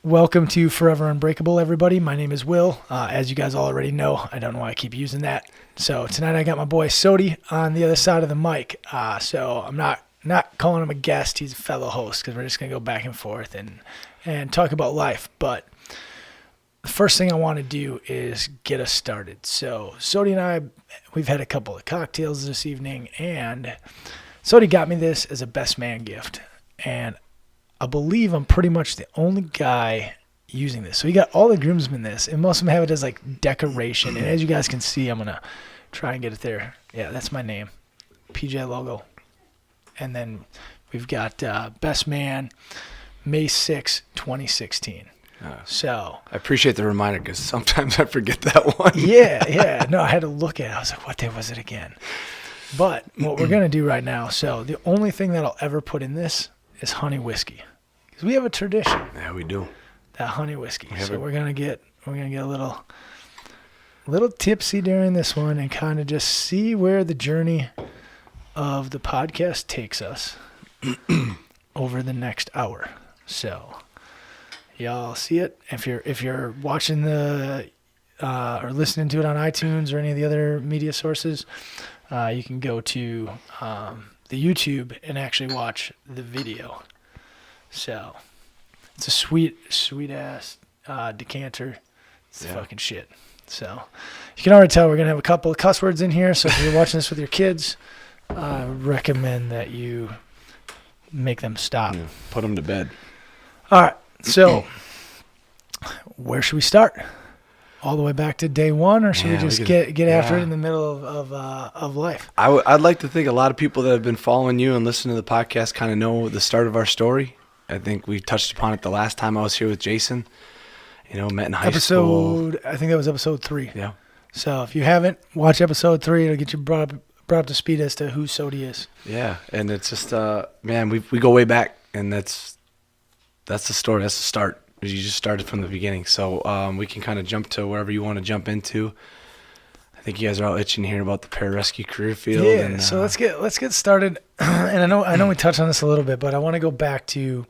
Welcome to Forever Unbreakable, everybody. My name is Will. As you guys already know, I don't know why I keep using that. So tonight I got my boy Sodie on the other side of the mic. So I'm not calling him a guest. He's a fellow host because we're just going to go back and forth and talk about life. But the first thing I want to do is get us started. So Sodie and I, we've had a couple of cocktails this evening, and Sodie got me this as a best man gift. And I believe I'm pretty much the only guy using this. So he got all the groomsmen this, and most of them have it as like decoration. And as you guys can see, I'm going to try and get it there. Yeah, that's my name, PJ logo. And then we've got Best Man, May 6, 2016. So I appreciate the reminder because sometimes I forget that one. Yeah. No, I had to look at it. I was like, what day was it again? But what we're going to do right now, so the only thing that I'll ever put in this is honey whiskey. Because we have a tradition. Yeah, we do. That honey whiskey. So we're gonna get a little tipsy during this one and kind of just see where the journey of the podcast takes us over the next hour. So y'all see it. If you're watching the or listening to it on iTunes or any of the other media sources, you can go to the YouTube and actually watch the video. So it's a sweet ass decanter. It's fucking shit. So you can already tell we're gonna have a couple of cuss words in here. So if you're watching this with your kids, I recommend that you make them stop. Yeah, put them to bed. All right. So where should we start? All the way back to day one, or should we just get after it in the middle of life? I'd like to think a lot of people that have been following you and listening to the podcast kind of know the start of our story. I think we touched upon it the last time I was here with Jason. Met in high school. I think that was episode 3. Yeah. So if you haven't, watch episode 3. It'll get you brought up to speed as to who Sodie is. Yeah, and it's just, man, we go way back, and that's the story. That's the start. You just started from the beginning. So we can kind of jump to wherever you want to jump into. I think you guys are all itching to hear about the pararescue career field. Yeah, and, so let's get started. And I know we touched on this a little bit, but I want to go back to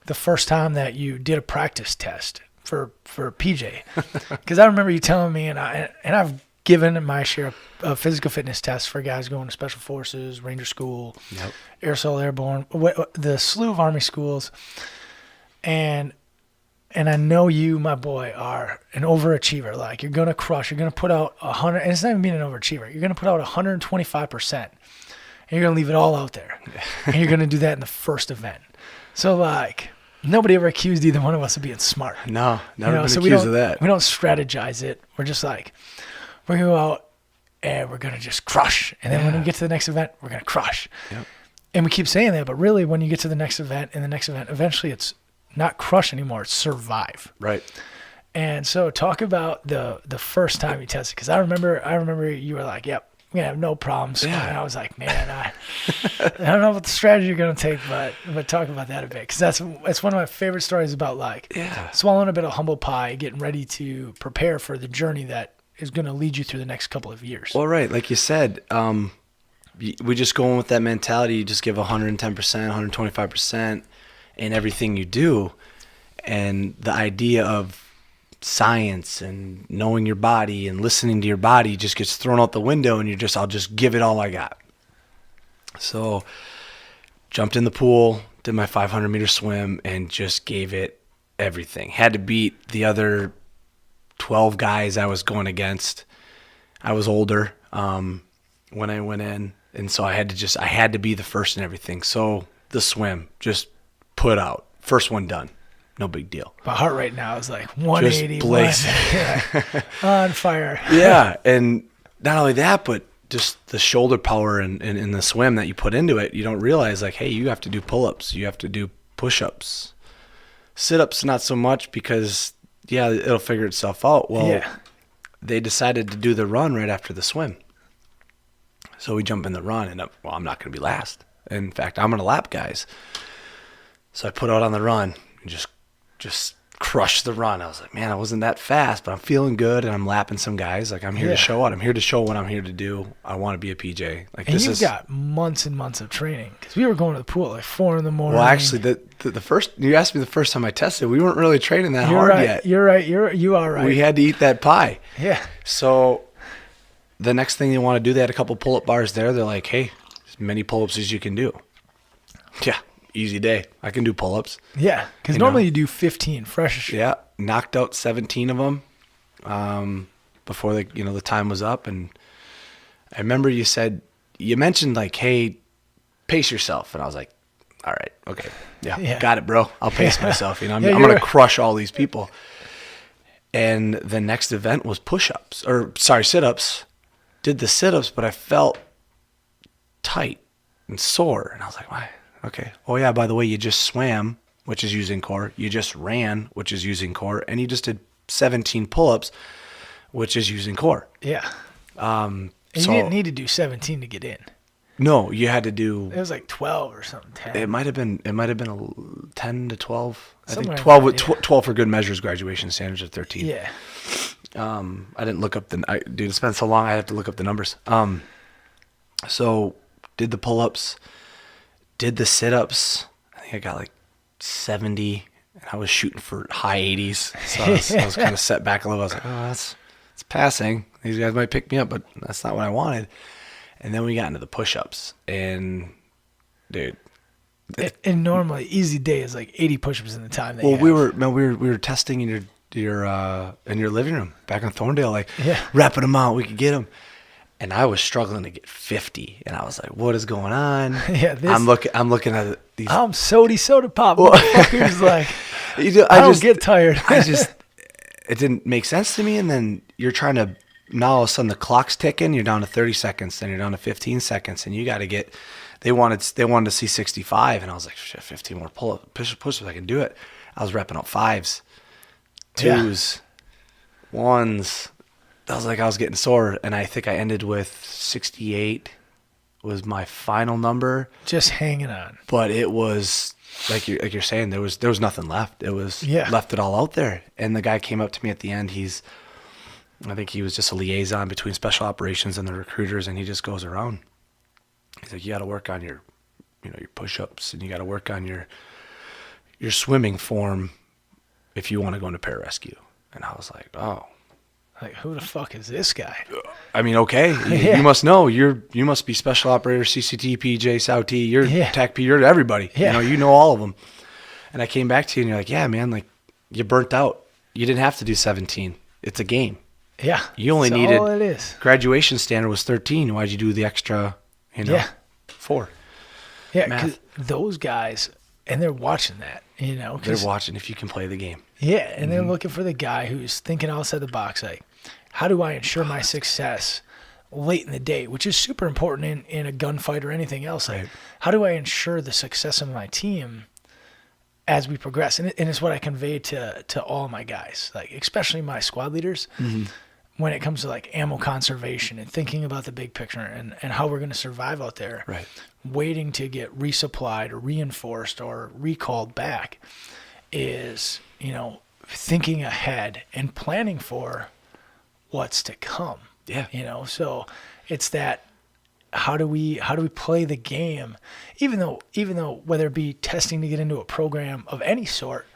the first time that you did a practice test for PJ. Because I remember you telling me, and I've given my share of physical fitness tests for guys going to Special Forces, Ranger School, Air Assault Airborne, the slew of Army schools. And I know you, my boy, are an overachiever. Like, you're going to crush. You're going to put out 100. And it's not even being an overachiever. You're going to put out 125%. And you're going to leave it all out there. And you're going to do that in the first event. So, like, nobody ever accused either one of us of being smart. No, never been accused of that. We don't strategize it. We're just like, we're going to go out and we're going to just crush. And then when we get to the next event, we're going to crush. Yep. And we keep saying that. But really, when you get to the next event and the next event, eventually it's not crush anymore, it's survive. Right. And so talk about the first time you tested, because I remember you were like, yep, I'm going to have no problems. Yeah. And I was like, man, I don't know what the strategy you're going to take, but talk about that a bit, because that's one of my favorite stories about, like, swallowing a bit of humble pie, getting ready to prepare for the journey that is going to lead you through the next couple of years. Well, right. Like you said, we just go in with that mentality. You just give 110%, 125%. In everything you do, and the idea of science and knowing your body and listening to your body just gets thrown out the window, and I'll just give it all I got. So jumped in the pool, did my 500-meter swim, and just gave it everything. Had to beat the other 12 guys I was going against. I was older when I went in, and so I had to be the first in everything. So the swim, just put out. First one done. No big deal. My heart rate now is like 180. Just blazing. On fire. Yeah, and not only that, but just the shoulder power and the swim that you put into it. You don't realize, like, hey, you have to do pull-ups. You have to do push-ups. Sit-ups, not so much, because, it'll figure itself out. Well, they decided to do the run right after the swim. So we jump in the run, and I'm not going to be last. In fact, I'm going to lap guys. So I put out on the run and just crushed the run. I was like, man, I wasn't that fast, but I'm feeling good, and I'm lapping some guys. Like, I'm here to show out. I'm here to show what I'm here to do. I want to be a PJ. Like, and you've got months and months of training, because we were going to the pool at like 4 a.m. Well, actually, the first, you asked me the first time I tested, we weren't really training that hard yet. You're right. You are right. We had to eat that pie. Yeah. So the next thing they want to do, they had a couple pull-up bars there. They're like, hey, as many pull-ups as you can do. Yeah, easy day. I can do pull-ups. Yeah, because normally you do 15 fresh. Yeah, knocked out 17 of them before the time was up. And I remember you mentioned like, hey, pace yourself. And I was like, all right, okay, yeah. Got it, bro. I'll pace myself. I'm going to crush all these people. And the next event was sit-ups. Did the sit-ups, but I felt tight and sore. And I was like, why? Okay. Oh, yeah, by the way, you just swam, which is using core. You just ran, which is using core. And you just did 17 pull-ups, which is using core. Yeah. And you didn't need to do 17 to get in. No, you had to do. It was like 12 or something. 10. It might have been 10 to 12. I think Somewhere 12. like that, 12 for good measures. Graduation standards are 13. Yeah. I didn't look up dude, it's been so long. I have to look up the numbers. So did the pull-ups, did the sit-ups. I think I got like 70, and I was shooting for high 80s. So I was kind of set back a little. I was like, oh, it's passing. These guys might pick me up, but that's not what I wanted. And then we got into the push-ups, and dude. And normally easy day is like 80 push-ups in the time. Well, we were testing in your living room back in Thorndale, like wrapping them out. We could get them, and I was struggling to get 50, and I was like, "What is going on?" Yeah, I'm looking at these. I'm Sodie soda pop. Motherfuckers like I don't get tired. It didn't make sense to me, and then you're trying to. Now all of a sudden the clock's ticking. You're down to 30 seconds, then you're down to 15 seconds, and you got to get. They wanted to see 65, and I was like, shit, 15 more push-ups, I can do it. I was repping up 5s, 2s, 1s. I was like, I was getting sore, and I think I ended with 68 was my final number. Just hanging on. But it was like you're saying, there was nothing left. It was left it all out there. And the guy came up to me at the end. I think he was just a liaison between special operations and the recruiters, and he just goes around. He's like, you got to work on your push-ups, and you got to work on your swimming form if you want to go into pararescue. And I was like, oh. Like, who the fuck is this guy? I mean, okay, you must know. You must be special operator, CCT, PJ, SAUT. You're TAC P. You're everybody. Yeah. You know all of them. And I came back to you, and you're like, yeah, man, like, you burnt out. You didn't have to do 17. It's a game. Yeah. You only needed. All it is. Graduation standard was 13. Why'd you do the extra? 4. Yeah, because those guys, and they're watching that, They're watching if you can play the game. Yeah, and they're looking for the guy who's thinking outside the box, like, how do I ensure my success late in the day, which is super important in a gunfight or anything else. Like, how do I ensure the success of my team as we progress? And it's what I convey to all my guys, like especially my squad leaders. When it comes to like ammo conservation and thinking about the big picture and how we're going to survive out there, waiting to get resupplied or reinforced or recalled back is, thinking ahead and planning for what's to come. Yeah. So it's that, how do we play the game, even though whether it be testing to get into a program of any sort,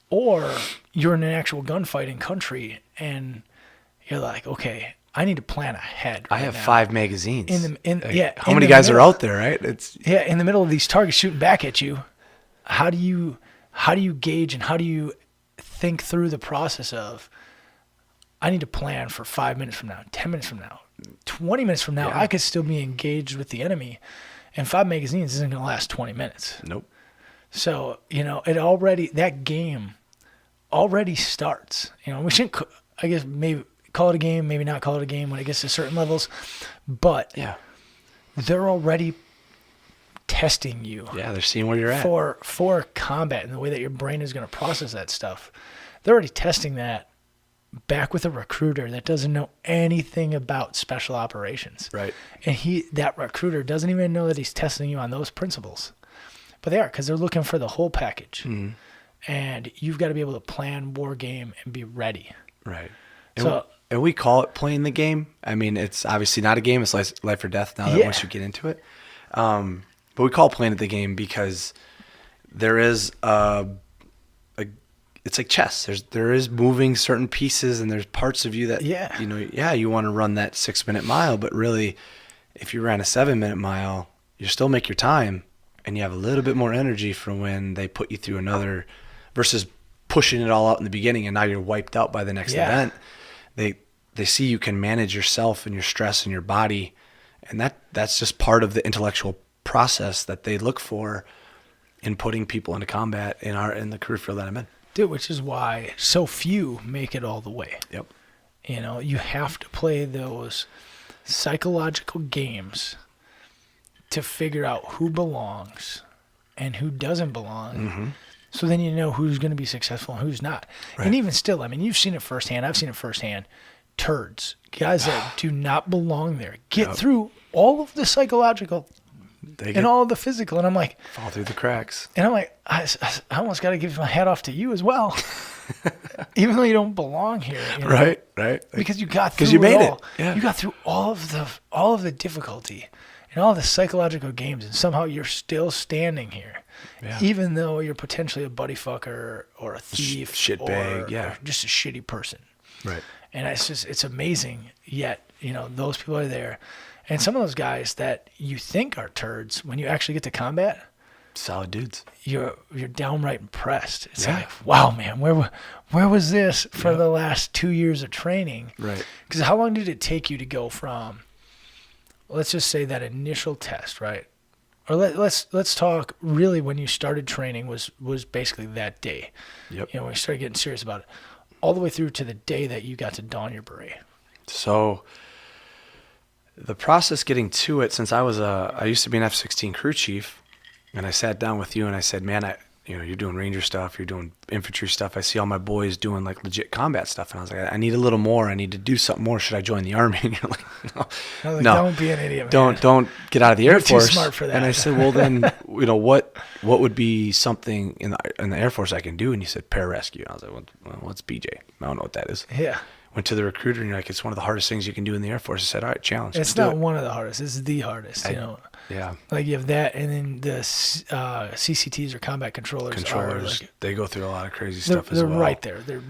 or you're in an actual gunfighting country and you're like, okay, I need to plan ahead. I have 5 magazines. How many the guys are out there, right? In the middle of these targets shooting back at you. How do you gauge and how do you think through the process of, I need to plan for 5 minutes from now, 10 minutes from now, 20 minutes from now, I could still be engaged with the enemy, and 5 magazines isn't going to last 20 minutes. Nope. So, that game already starts. We shouldn't, I guess, maybe call it a game, maybe not call it a game when it gets to certain levels, but they're already testing you. Yeah, they're seeing where you're at. For combat and the way that your brain is going to process that stuff. They're already testing that back with a recruiter that doesn't know anything about special operations. Right. And that recruiter doesn't even know that he's testing you on those principles. But they are, because they're looking for the whole package. and you've got to be able to plan war game and be ready. Right. So and we call it playing the game. I mean, it's obviously not a game. It's life or death now that once you get into it. But we call it playing the game because there is it's like chess. There is moving certain pieces, and there's parts of you that you want to run that 6-minute mile, but really, if you ran a 7-minute mile, you still make your time, and you have a little bit more energy for when they put you through another, versus pushing it all out in the beginning, and now you're wiped out by the next event. They see you can manage yourself and your stress and your body, and that's just part of the intellectual process that they look for in putting people into combat in the career field that I'm in. Dude, which is why so few make it all the way. Yep. You know, you have to play those psychological games to figure out who belongs and who doesn't belong. Mm-hmm. So then you know who's going to be successful and who's not. Right. And even still, I mean, you've seen it firsthand. I've seen it firsthand. Turds, guys that do not belong there, get through all of the psychological and all of the physical. And I'm like, fall through the cracks. And I'm like, I almost got to give my hat off to you as well. Even though you don't belong here. You know? Right. Because you got through you made it all. It. Yeah. You got through all of the difficulty and all the psychological games, and somehow you're still standing here. Yeah. Even though you're potentially a buddy fucker or a thief shitbag, or just a shitty person. Right. And it's amazing, yet, you know, those people are there. And some of those guys that you think are turds, when you actually get to combat, solid dudes. You're downright impressed. It's like, wow, man, where was this for the last 2 years of training? Right. Because how long did it take you to go from, let's just say that initial test, right? Or let's talk really when you started training was basically that day. Yep. You know, when you started getting serious about it, all the way through to the day that you got to don your beret. So the process getting to it, since I used to be an F-16 crew chief, and I sat down with you and I said, man, you're doing Ranger stuff, you're doing infantry stuff. I see all my boys doing like legit combat stuff. And I was like, I need a little more. I need to do something more. Should I join the Army? And you're like, no, don't be an idiot, man. Don't get out of the Air Force. Too smart for that. And I said, well then, what would be something in the Air Force I can do? And you said pararescue. And I was like, well, what's BJ? I don't know what that is. Yeah. Went to the recruiter and you're like, it's one of the hardest things you can do in the Air Force. I said, all right, challenge. It's not one of the hardest. It's the hardest, you know. Yeah. Like you have that, and then the CCTs or combat controllers. They go through a lot of crazy stuff as well. They're right there. They're,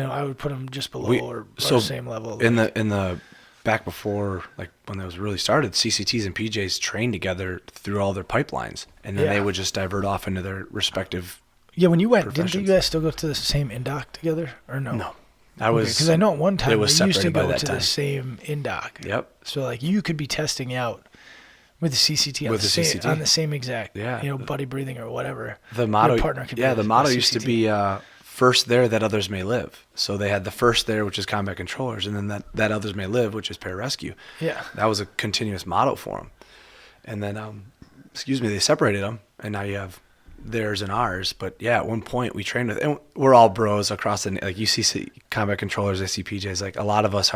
I would put them just below or same level. In the back before, like when those really started, CCTs and PJs trained together through all their pipelines, and then they would just divert off into their respective. Yeah, when you went, didn't you guys still go to the same indoc together, or no? No. Because I know at one time they used to go to time. the same indoc. Yep. So like you could be testing out with the CCT on the same exact, buddy breathing or whatever. The motto, your partner could be the motto used to be first there that others may live. So they had the first there, which is combat controllers, and then that others may live, which is pararescue. Yeah. That was a continuous motto for them. And then, they separated them, and now you have theirs and ours. But yeah, at one point we trained with, and we're all bros across like you see combat controllers, I see PJs, like a lot of us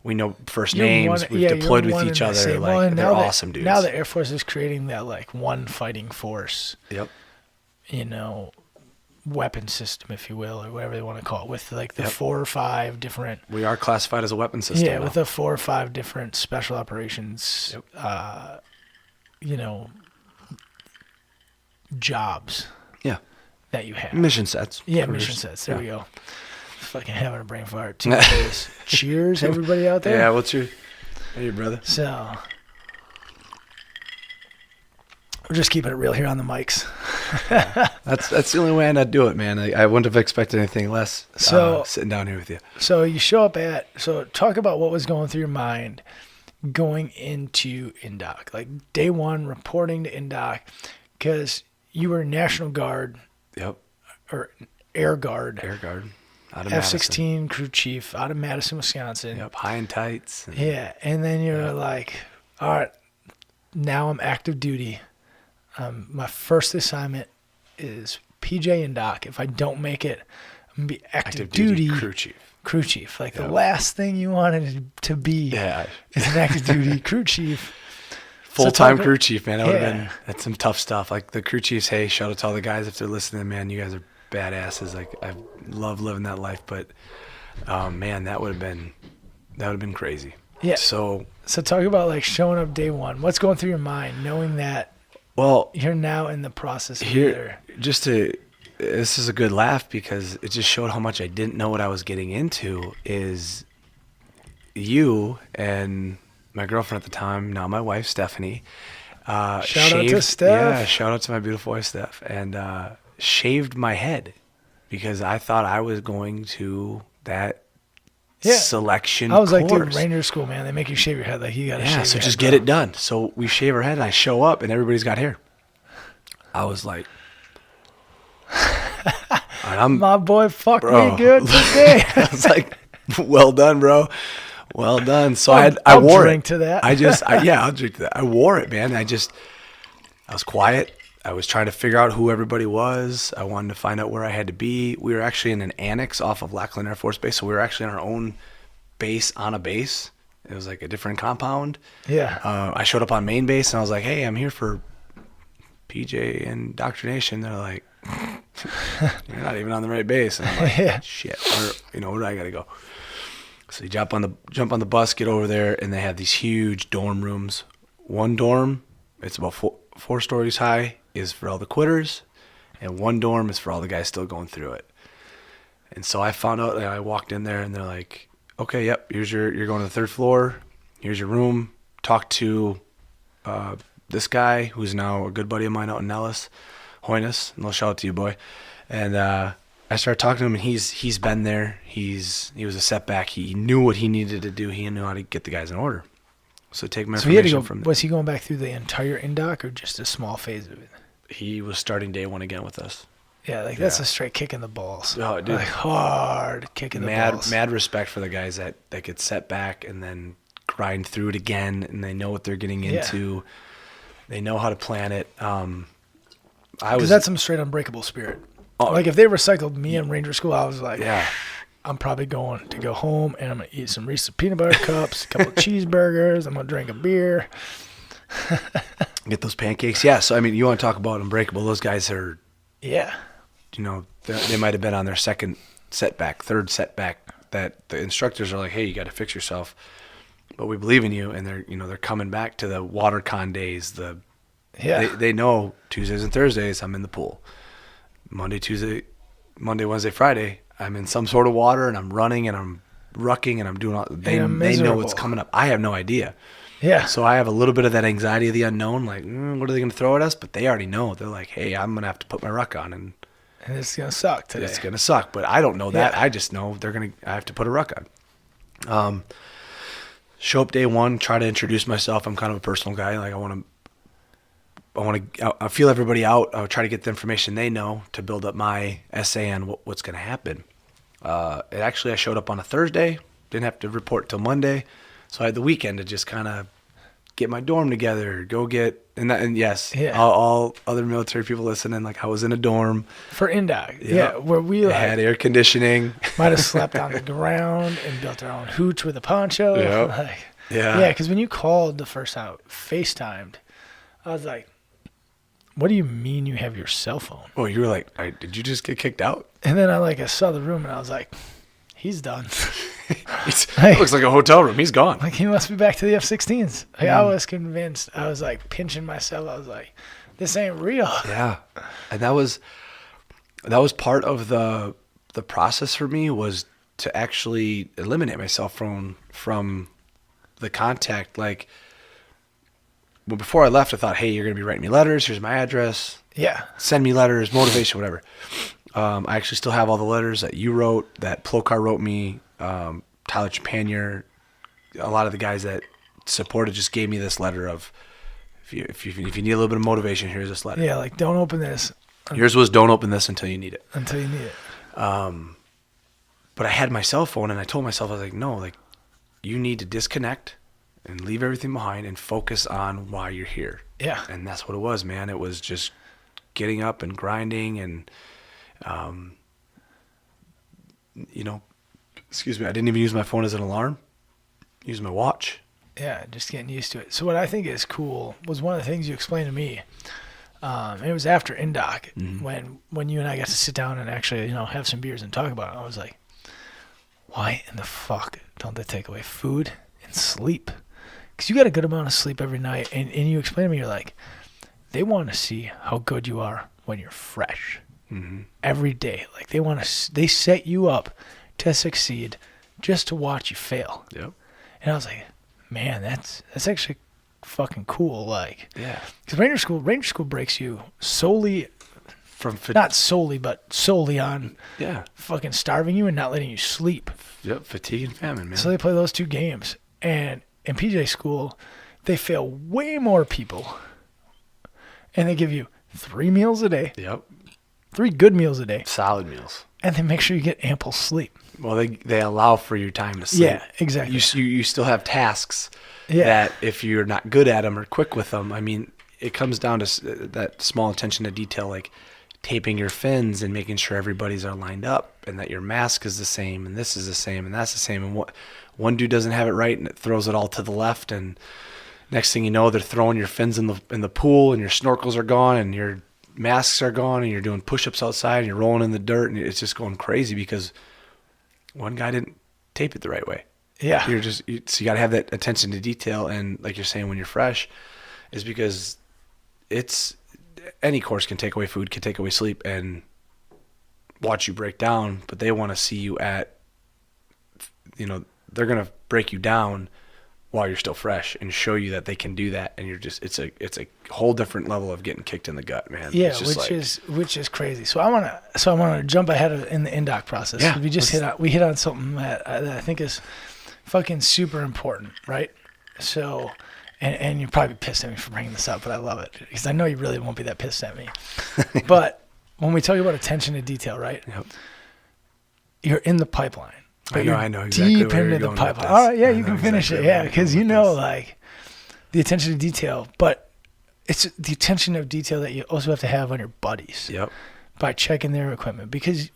we know first names, we've deployed with each other, like they're awesome dudes. Now the Air Force is creating that like one fighting force, weapon system, if you will, or whatever they want to call it, with like the 4 or 5 different. We are classified as a weapon system. Yeah, with the 4 or 5 different special operations, jobs. Yeah. That you have. Mission sets. Yeah, mission sets. There we go. Fucking having a brain fart. Cheers, everybody out there. Yeah, hey, your brother. So, we're just keeping it real here on the mics. That's the only way I'd do it, man. I wouldn't have expected anything less sitting down here with you. So you show up talk about what was going through your mind going into indoc, like day one reporting to indoc, because you were National Guard. Yep. Or Air Guard. Out of F-16 crew chief out of Madison, Wisconsin. Yep, high and tights. And then you're like, all right, now I'm active duty. My first assignment is PJ and Doc. If I don't make it, I'm going to be active duty crew chief. Like the last thing you wanted to be is an active duty crew chief. Full-time crew chief, man. That's some tough stuff. Like the crew chiefs, hey, shout out to all the guys if they're listening, man. You guys are badasses. Like I love living that life, but man, that would have been crazy. Yeah. So talk about like showing up day one. What's going through your mind knowing that you're now in the process of this is a good laugh because it just showed how much I didn't know what I was getting into. Is you and my girlfriend at the time, now my wife Stephanie, shout out to Steph. Yeah, shout out to my beautiful wife Steph, and shaved my head because I thought I was going to that selection. I was course. like, dude, Ranger School, man, they make you shave your head. Like you gotta shave. Yeah, so your just head, get it done. So we shave our head, and I show up, and everybody's got hair. I was like, my boy fucked me good today. I was like, well done, bro. Well done. So I I'll wore drink it. to that. I'll drink to that. I wore it, man. I was quiet. I was trying to figure out who everybody was. I wanted to find out where I had to be. We were actually in an annex off of Lackland Air Force Base, so we were actually on our own base on a base. It was like a different compound. Yeah. I showed up on main base, and I was like, hey, I'm here for PJ indoctrination. They're like, you're not even on the right base. And I'm like, shit, where do I got to go? So you jump on the bus, get over there, and they have these huge dorm rooms. One dorm, it's about four stories high, is for all the quitters, and one dorm is for all the guys still going through it. And so I found out, I walked in there, and they're like, okay, yep, you're going to the third floor. Here's your room. Talk to this guy who's now a good buddy of mine out in Nellis, Hoynes. And I'll shout out to you, boy. And I started talking to him, and he's been there. He was a setback. He knew what he needed to do. He knew how to get the guys in order. So take my information from. Was he going back through the entire indoc or just a small phase of it? He was starting day one again with us. Yeah, that's a straight kick in the balls. Oh, dude. Like hard kick in the balls. Mad respect for the guys that get set back and then grind through it again, and they know what they're getting into. They know how to plan it. Because that's some straight unbreakable spirit. Oh, like if they recycled me in Ranger School, I was like, I'm probably going to go home and I'm going to eat some Reese's peanut butter cups, a couple of cheeseburgers. I'm going to drink a beer. Get those pancakes. Yeah. So, I mean, you want to talk about Unbreakable. Those guys are, they might have been on their third setback that the instructors are like, hey, you got to fix yourself. But we believe in you. And they're coming back to the water con days. They know Tuesdays and Thursdays I'm in the pool. Monday, Wednesday, Friday, I'm in some sort of water and I'm running and I'm rucking and I'm doing all. They know what's coming up. I have no idea. Yeah. So I have a little bit of that anxiety of the unknown. Like, what are they going to throw at us? But they already know. They're like, hey, I'm going to have to put my ruck on and it's going to suck today. It's going to suck. But I don't know that. I just know I have to put a ruck on. Show up day one, try to introduce myself. I'm kind of a personal guy. Like I feel everybody out. I'll try to get the information they know to build up my essay on what's going to happen. I showed up on a Thursday, didn't have to report till Monday, so I had the weekend to just kind of get my dorm together, go get, all other military people listening, like I was in a dorm. For indoc, where we had air conditioning. Might have slept on the ground and built our own hooch with a poncho. Yep. Because when you called the first time, FaceTimed, I was like, what do you mean you have your cell phone? Oh, you were like, did you just get kicked out? And then I saw the room and I was like, he's done. It looks like a hotel room. He's gone. Like he must be back to the F-16s. I was convinced. I was like pinching myself. I was like, this ain't real. Yeah. And that was part of the process for me, was to actually eliminate myself from the contact. Like, well, before I left, I thought, hey, you're going to be writing me letters. Here's my address. Yeah. Send me letters, motivation, whatever. I actually still have all the letters that you wrote, that Plokar wrote me, Tyler Chapanier, a lot of the guys that supported just gave me this letter of, if you need a little bit of motivation, here's this letter. Yeah, like, don't open this. Yours was, don't open this until you need it. Until you need it. But I had my cell phone, and I told myself, I was like, no, like, you need to disconnect and leave everything behind and focus on why you're here. Yeah. And that's what it was, man. It was just getting up and grinding and, excuse me, I didn't even use my phone as an alarm. I used my watch. Yeah, just getting used to it. So what I think is cool was one of the things you explained to me. It was after indoc when you and I got to sit down and actually, have some beers and talk about it. I was like, why in the fuck don't they take away food and sleep? Because you got a good amount of sleep every night. And you explain to me, you're like, they want to see how good you are when you're fresh every day. Like they set you up to succeed just to watch you fail. Yep. And I was like, man, that's actually fucking cool. Like, Yeah. because Ranger School breaks you solely, From not solely, but solely on Yeah. fucking starving you and not letting you sleep. Yep. Fatigue and famine, man. So they play those two games. And in PJ school, they fail way more people. And they give you 3 meals a day, Yep. 3 good meals a day, Solid meals. and they make sure you get ample sleep. Well, they allow for your time to sleep. Yeah, exactly. You still have tasks Yeah. that if you're not good at them or quick with them, I mean, it comes down to that small attention to detail, like taping your fins and making sure everybody's are lined up and that your mask is the same and this is the same and that's the same. And what one dude doesn't have it right and it throws it all to the left, and next thing you know, they're throwing your fins in the pool and your snorkels are gone and your masks are gone and you're doing push-ups outside and you're rolling in the dirt and it's just going crazy because one guy didn't tape it the right way. Yeah. So you got to have that attention to detail. And like you're saying, when you're fresh, is because it's any course can take away food, can take away sleep, and watch you break down. But they want to see you at, they're gonna break you down while you're still fresh and show you that they can do that. And it's a whole different level of getting kicked in the gut, man. Yeah, It's just which is crazy. So I wanna jump ahead in the indoc process. Yeah, We hit on something that I think is fucking super important, right? So, and you're probably pissed at me for bringing this up, but I love it because I know you really won't be that pissed at me. But when we talk about attention to detail, right? Yep. You're in the pipeline. But I know exactly deep where you're into the going with pipeline. this. All right, yeah, I you know can finish exactly it. where Yeah, you're because going you with know, this. like, the attention to detail. But it's the attention of detail that you also have to have on your buddies. Yep. By checking their equipment, because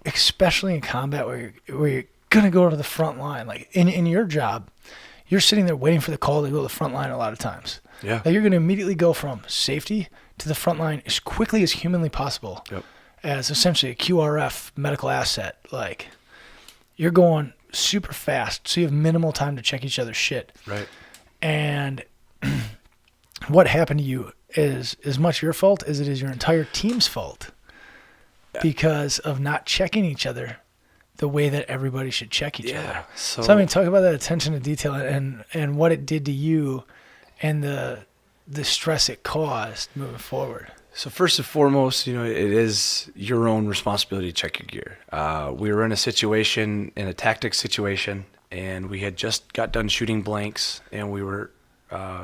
especially in combat where you're gonna go to the front line, like in your job, you're sitting there waiting for the call to go to the front line a lot of times. Yeah. Like you're gonna immediately go from safety to the front line as quickly as humanly possible. Yep. As essentially a QRF medical asset. Like you're going super fast, so you have minimal time to check each other's shit. Right. And what happened to you is as much your fault as it is your entire team's fault because of not checking each other the way that everybody should check each other. So I mean, talk about that attention to detail and what it did to you and the stress it caused moving forward. So first and foremost, it is your own responsibility to check your gear. We were in a tactics situation, and we had just got done shooting blanks, and we were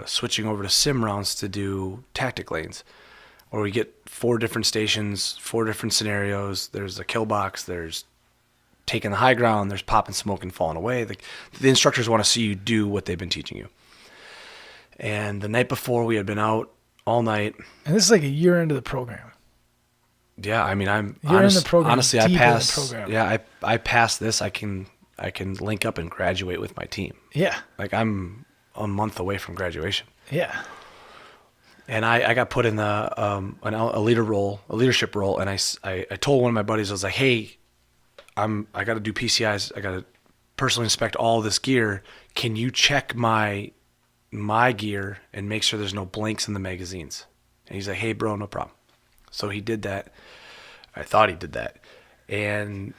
switching over to sim rounds to do tactic lanes, where we get 4 different stations, 4 different scenarios. There's a kill box, there's taking the high ground, there's popping smoke and falling away. The instructors want to see you do what they've been teaching you. And the night before, we had been out all night. And this is like a year into the program. Yeah, I mean, You're in the program, honestly, deep I in the passed. program. Yeah, I passed this. I can link up and graduate with my team. Yeah. Like I'm a month away from graduation. Yeah. And I got put in a leadership role, and I told one of my buddies, I was like, hey, I got to do PCIs. I got to personally inspect all this gear. Can you check my gear and make sure there's no blanks in the magazines? And he's like, hey, bro, no problem. So he did that. I thought he did that. And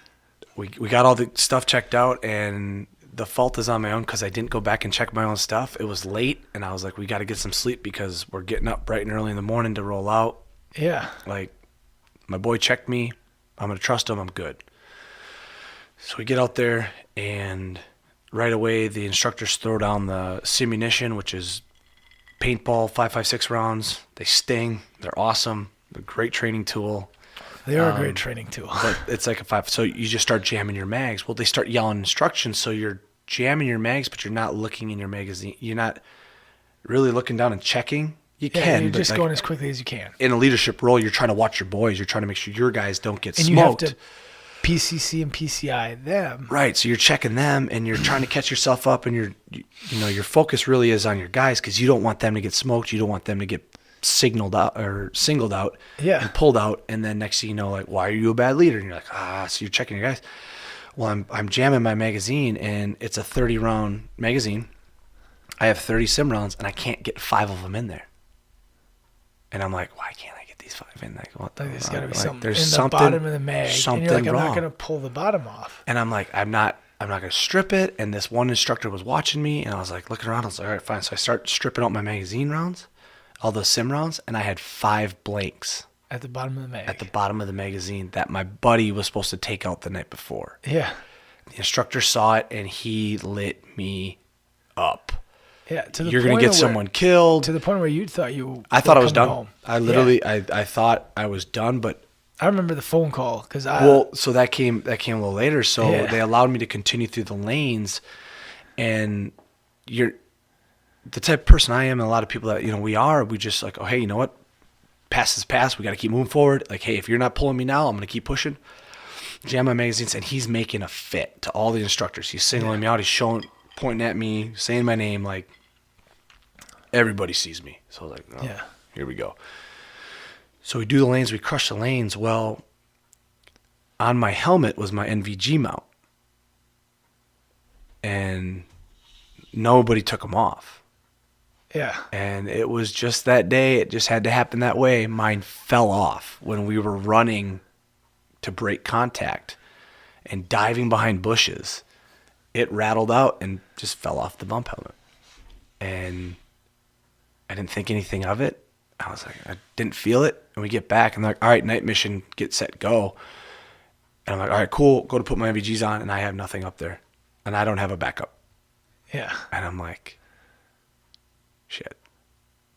we got all the stuff checked out, and the fault is on my own because I didn't go back and check my own stuff. It was late, and I was like, we got to get some sleep because we're getting up bright and early in the morning to roll out. Yeah. Like, my boy checked me. I'm going to trust him. I'm good. So we get out there, and right away the instructors throw down the simunition, which is paintball 5.56 rounds. They sting. They're awesome. They're a great training tool. They are a great training tool. But it's like a 5. So you just start jamming your mags. Well, they start yelling instructions. So you're jamming your mags, but you're not looking in your magazine. You're not really looking down and checking. You can. You're but just like, going as quickly as you can. in a leadership role, you're trying to watch your boys. You're trying to make sure your guys don't get And smoked. you have to PCC and PCI them. Right. So you're checking them, and you're trying to catch yourself up, and your focus really is on your guys because you don't want them to get smoked. You don't want them to get singled out Yeah. and pulled out. And then next thing you know, like, why are you a bad leader? And you're like, so you're checking your guys. Well, I'm jamming my magazine, and it's a 30-round magazine. I have 30 sim rounds, and I can't get 5 of them in there. And I'm like, why can't I get these 5 in? Like, what the There's got to be like, something there's in something, the bottom of the mag. something And you're like, I'm wrong. not going to pull the bottom off. And I'm like, I'm not going to strip it. And this one instructor was watching me, and I was like looking around. I was like, all right, fine. So I start stripping out my magazine rounds, all those sim rounds, and I had 5 blanks At the bottom of the mag. at the bottom of the magazine that my buddy was supposed to take out the night before. Yeah. The instructor saw it, and he lit me up. Yeah. To the You're going point to get of someone killed. To the point where you thought you I thought were I was coming done. home. I literally, Yeah. I thought I was done, but I remember the phone call because so that came a little later. So Yeah. they allowed me to continue through the lanes, and you're the type of person I am, and a lot of people that we just like, oh hey, you know what? Past is past. We got to keep moving forward. Like, hey, if you're not pulling me now, I'm gonna keep pushing. Jam my magazines, and he's making a fit to all the instructors. He's singling me out. He's pointing at me, saying my name. Like, everybody sees me. So I was like, oh, Yeah. here we go. So we do the lanes. We crush the lanes. Well, on my helmet was my NVG mount, and nobody took them off. Yeah. And it was just that day. It just had to happen that way. Mine fell off when we were running to break contact and diving behind bushes. It rattled out and just fell off the bump helmet. And I didn't think anything of it. I was like, I didn't feel it. And we get back, and they're like, all right, night mission, get set, go. And I'm like, all right, cool. Go to put my NVGs on, and I have nothing up there. And I don't have a backup. Yeah. And I'm like, shit.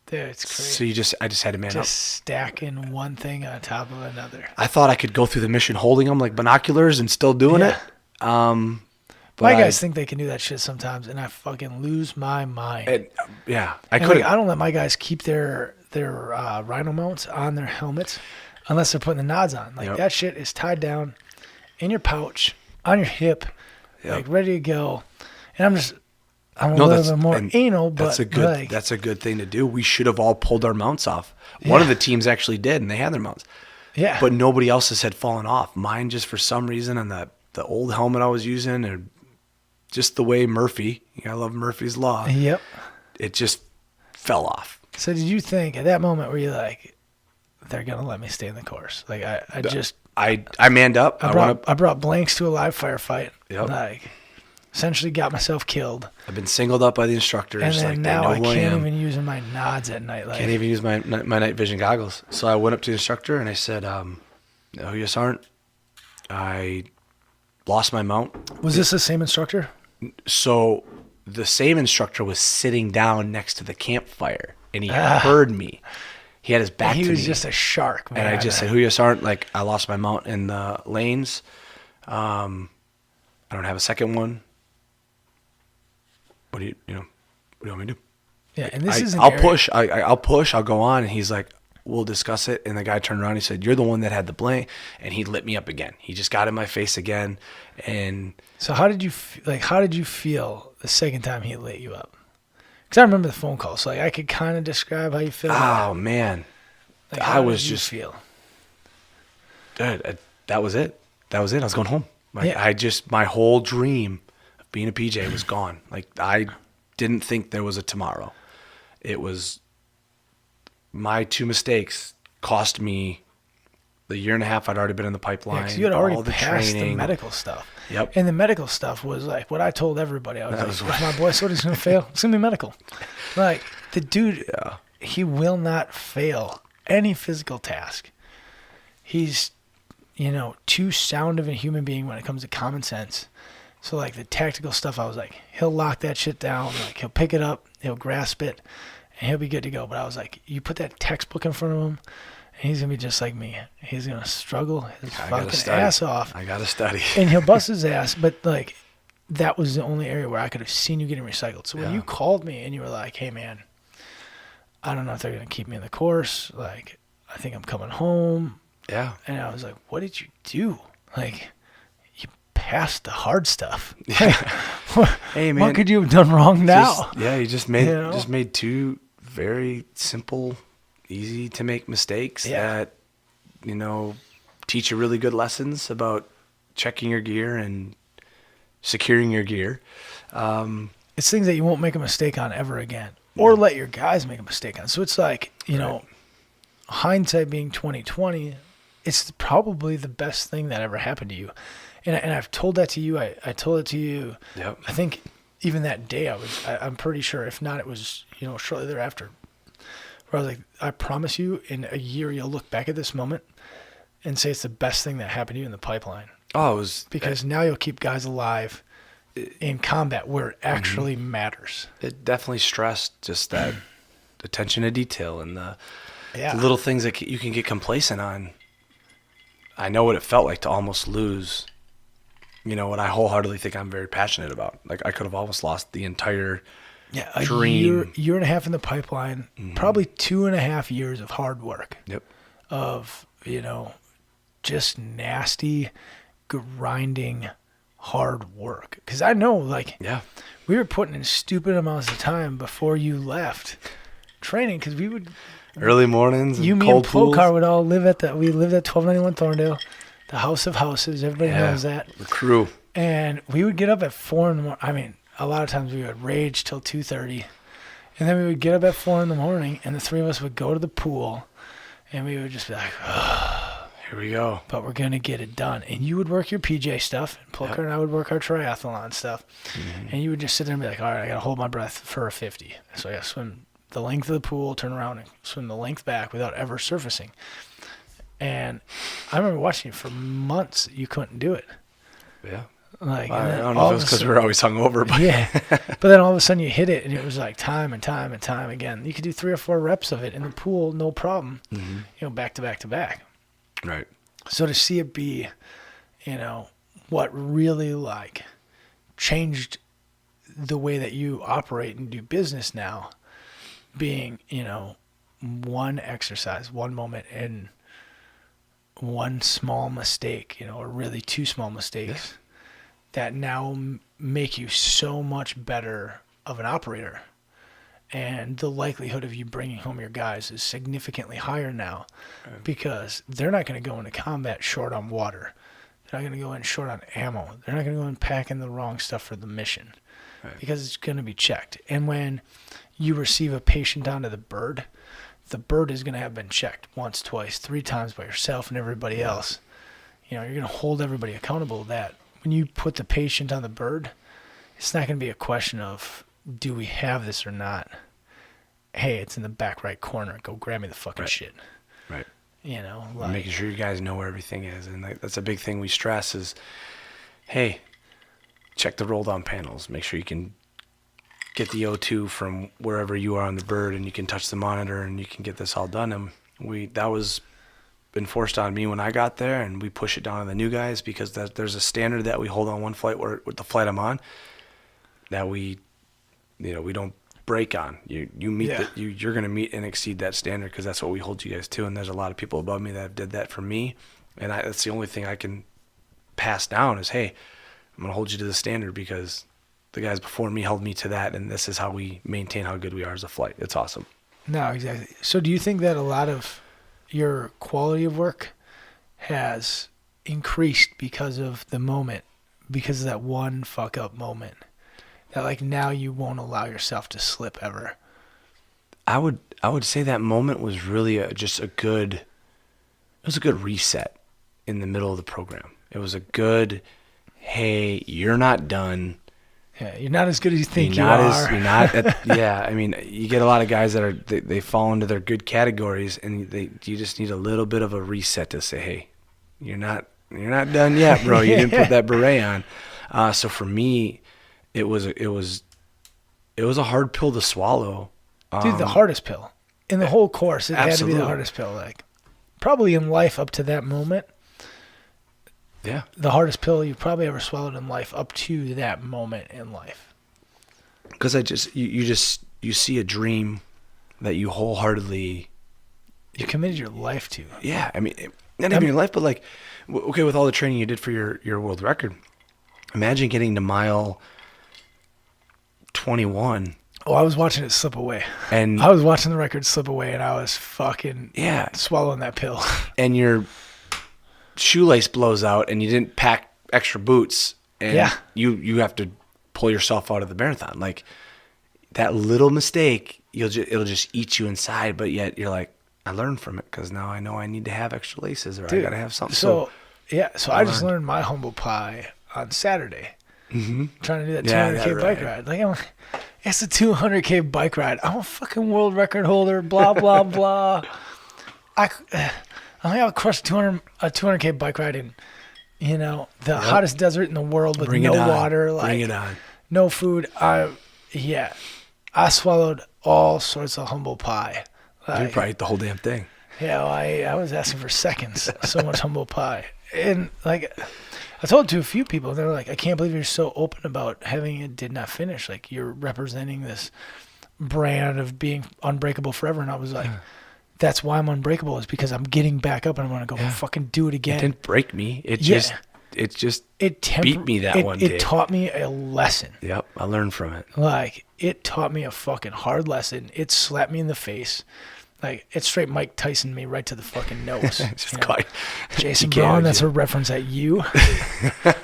Dude, it's crazy. So I just had to man up. Just stacking one thing on top of another. I thought I could go through the mission holding them like binoculars and still doing Yeah. it. But My guys think they can do that shit sometimes, and I fucking lose my mind. I And, couldn't. I don't let my guys keep their rhino mounts on their helmets unless they're putting the nods on. Like, Yep. that shit is tied down in your pouch, on your hip, Yep. like ready to go. And I'm a little bit more anal, but that's a good thing to do. We should have all pulled our mounts off. One of the teams actually did, and they had their mounts. yeah. But nobody else's had fallen off. Mine just for some reason on the old helmet I was using, or just the way Murphy, I love Murphy's Law. Yep. It just fell off. So did you think at that moment were you like, they're gonna let me stay in the course? Like I manned up. I brought blanks to a live firefight. Yep. Like, essentially got myself killed. I've been singled up by the instructors. And then like, now they I know who I can't am. even use my nods at night. Like, Can't even use my night vision goggles. So I went up to the instructor and I said, no, you aren't. I lost my mount. was this the same instructor? So the same instructor was sitting down next to the campfire, and he heard me. He had his back to me. He was just a shark, man. And I just said, who you aren't. Like, I lost my mount in the lanes. I don't have a second one. What do you want me to do? Yeah, and this is I'll push. I'll push. I'll go on. And he's like, we'll discuss it. And the guy turned around. He said, you're the one that had the blank. And he lit me up again. He just got in my face again. And so how did you feel the second time he lit you up? Because I remember the phone call, so like I could kind of describe how you feel. oh man, Like, I how was did you just feel. dude. That was it. I was going home. Like, Yeah. my whole dream of being a PJ was gone. Like, I didn't think there was a tomorrow. It was my 2 mistakes cost me the year and a half I'd already been in the pipeline. 'Cause you had already all the passed training. the medical stuff. Yep. And the medical stuff was like what I told everybody. I was That like, was if what- my boy Sodie's going to fail, it's going to be medical. Like, the dude, he will not fail any physical task. He's, too sound of a human being when it comes to common sense. So, like, the tactical stuff, I was like, he'll lock that shit down. Like, he'll pick it up, he'll grasp it, and he'll be good to go. But I was like, you put that textbook in front of him, and he's going to be just like me. He's going to struggle his fucking ass off. I got to study. And he'll bust his ass, but, like, that was the only area where I could have seen you getting recycled. So when you called me and you were like, hey, man, I don't know if they're going to keep me in the course. Like, I think I'm coming home. Yeah. And I was like, what did you do? Like, you passed the hard stuff. Hey, man. What could you have done wrong now? You just made 2 very simple easy to make mistakes Yeah. that, teach you really good lessons about checking your gear and securing your gear. It's things that you won't make a mistake on ever again, or let your guys make a mistake on. So it's like, hindsight being 2020, it's probably the best thing that ever happened to you. And I've told that to you. I told it to you. Yep. I think even that day I'm pretty sure, if not, it was, shortly thereafter, where I was like, I promise you in a year, you'll look back at this moment and say it's the best thing that happened to you in the pipeline. Oh, it was Because now you'll keep guys alive in combat where it actually matters. it definitely stressed just that attention to detail and the Yeah. little things that you can get complacent on. I know what it felt like to almost lose, what I wholeheartedly think I'm very passionate about. Like I could have almost lost the entire Yeah, a dream. year and a half in the pipeline, probably 2.5 years of hard work, Yep. of, just nasty, grinding, hard work. Because I know, Yeah. we were putting in stupid amounts of time before you left training, because we would, Early mornings and me, cold and pools. Polcar would all we lived at 1291 Thorndale, the house of houses. Everybody knows that. The crew. And we would get up at 4 in the morning. I mean, a lot of times we would rage till 2:30. And then we would get up at 4 in the morning, and the three of us would go to the pool, and we would just be like, Here we go. but we're going to get it done. And you would work your PJ stuff, and Polker and I would work our triathlon stuff. And you would just sit there and be like, all right, I got to hold my breath for a 50. So I got to swim the length of the pool, turn around, and swim the length back without ever surfacing. And I remember watching you for months. You couldn't do it. Yeah. Like, I and then don't know all if it of was a because we sudden- were always hungover, but yeah. But then all of a sudden you hit it, and it was like time and time and time again. You could do 3 or 4 reps of it in the pool, no problem, back to back to back. right. So to see it be, what really changed the way that you operate and do business now, being, one exercise, one moment, and one small mistake, or really 2 small mistakes that now make you so much better of an operator. And the likelihood of you bringing home your guys is significantly higher now, because they're not going to go into combat short on water. They're not going to go in short on ammo. They're not going to go in packing the wrong stuff for the mission, because it's going to be checked. And when you receive a patient onto the bird is going to have been checked once, twice, 3 times by yourself and everybody else. You're going to hold everybody accountable to that. When you put the patient on the bird, it's not going to be a question of, do we have this or not? Hey, it's in the back right corner. Go grab me the fucking shit. Right. Like, Making sure you guys know where everything is. And that's a big thing we stress is, hey, check the roll down panels. Make sure you can get the O2 from wherever you are on the bird, and you can touch the monitor, and you can get this all done. And that was enforced on me when I got there, and we push it down on the new guys, because there's a standard that we hold on one flight with the flight I'm on that we don't break on. You meet you're going to meet and exceed that standard, because that's what we hold you guys to. And there's a lot of people above me that did that for me, and that's the only thing I can pass down is, hey, I'm going to hold you to the standard because the guys before me held me to that, and this is how we maintain how good we are as a flight. It's awesome. no, exactly. So do you think that a lot of your quality of work has increased because of the moment, because of that one fuck up moment, that now you won't allow yourself to slip ever? I would say that moment was really it was a good reset in the middle of the program. It was a good, hey, you're not done. Yeah, you're not as good as you think You're you are. you're not. Yeah, I mean, you get a lot of guys that they fall into their good categories, and you just need a little bit of a reset to say, hey, you're not done yet, bro. You didn't put that beret on. So for me, it was a hard pill to swallow. Dude, the hardest pill in the whole course. It had to be absolutely. the hardest pill. Probably in life up to that moment. Yeah. The hardest pill you've probably ever swallowed in life up to that moment in life. Because you see a dream that you wholeheartedly. You committed your life to. Yeah, I mean, not even your life, but okay, with all the training you did for your world record, imagine getting to mile 21. Oh, I was watching it slip away. And I was watching the record slip away, and I was fucking yeah, swallowing that pill. and your shoelace blows out, and you didn't pack extra boots, and Yeah. you have to pull yourself out of the marathon. Like that little mistake, it'll just eat you inside. But yet you're like, I learned from it because now I know I need to have extra laces, or I gotta have something. So I just learned my humble pie on Saturday. Mm-hmm. Trying to do that Yeah, 200K bike ride. Like, it's a 200K bike ride. I'm a fucking world record holder. Blah blah blah. I I'll crush a 200K bike ride in, the hottest desert in the world with no water. Like, Bring it on. No food. I swallowed all sorts of humble pie. Like, You probably ate the whole damn thing. yeah, well, I was asking for seconds. So much humble pie. And like, I told it to a few people, and they were like, I can't believe you're so open about having it did not finish. Like, you're representing this brand of being unbreakable forever. And I was like, that's why I'm unbreakable, is because I'm getting back up and I'm going to go fucking do it again. It didn't break me. It just beat me that one day. It taught me a lesson. Yep, I learned from it. Like, it taught me a fucking hard lesson. It slapped me in the face. Like, it straight Mike Tyson me right to the fucking nose. Jason Braun, that's a reference at you.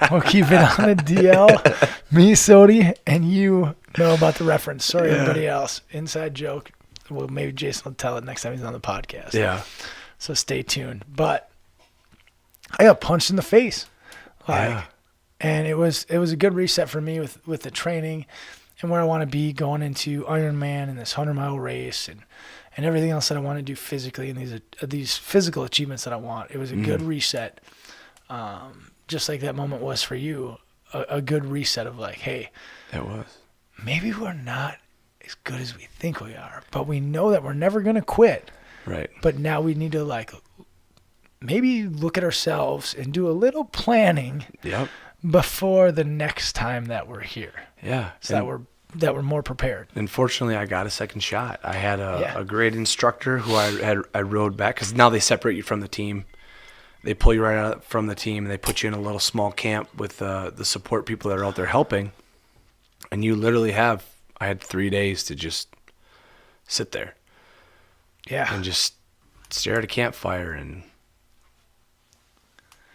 We'll keep it on the DL. Me, Sodie, and you know about the reference. Sorry, everybody else. Inside joke. Well, maybe Jason will tell it next time he's on the podcast. Yeah. So stay tuned. But I got punched in the face. And it was a good reset for me with the training and where I want to be going into Ironman and this 100-mile race and everything else that I want to do physically and these physical achievements that I want. It was a good reset. Just like that moment was for you, a good reset of like, hey, it was. Maybe we're not as good as we think we are, but we know that we're never going to quit. Right. But now we need to like maybe look at ourselves and do a little planning before the next time that we're here. Yeah. So that we're more prepared. And fortunately, I got a second shot. I had a great instructor who I rode back, because now they separate you from the team. They pull you right out from the team, and they put you in a little small camp with the support people that are out there helping. And you literally I had 3 days to just sit there. Yeah. And just stare at a campfire and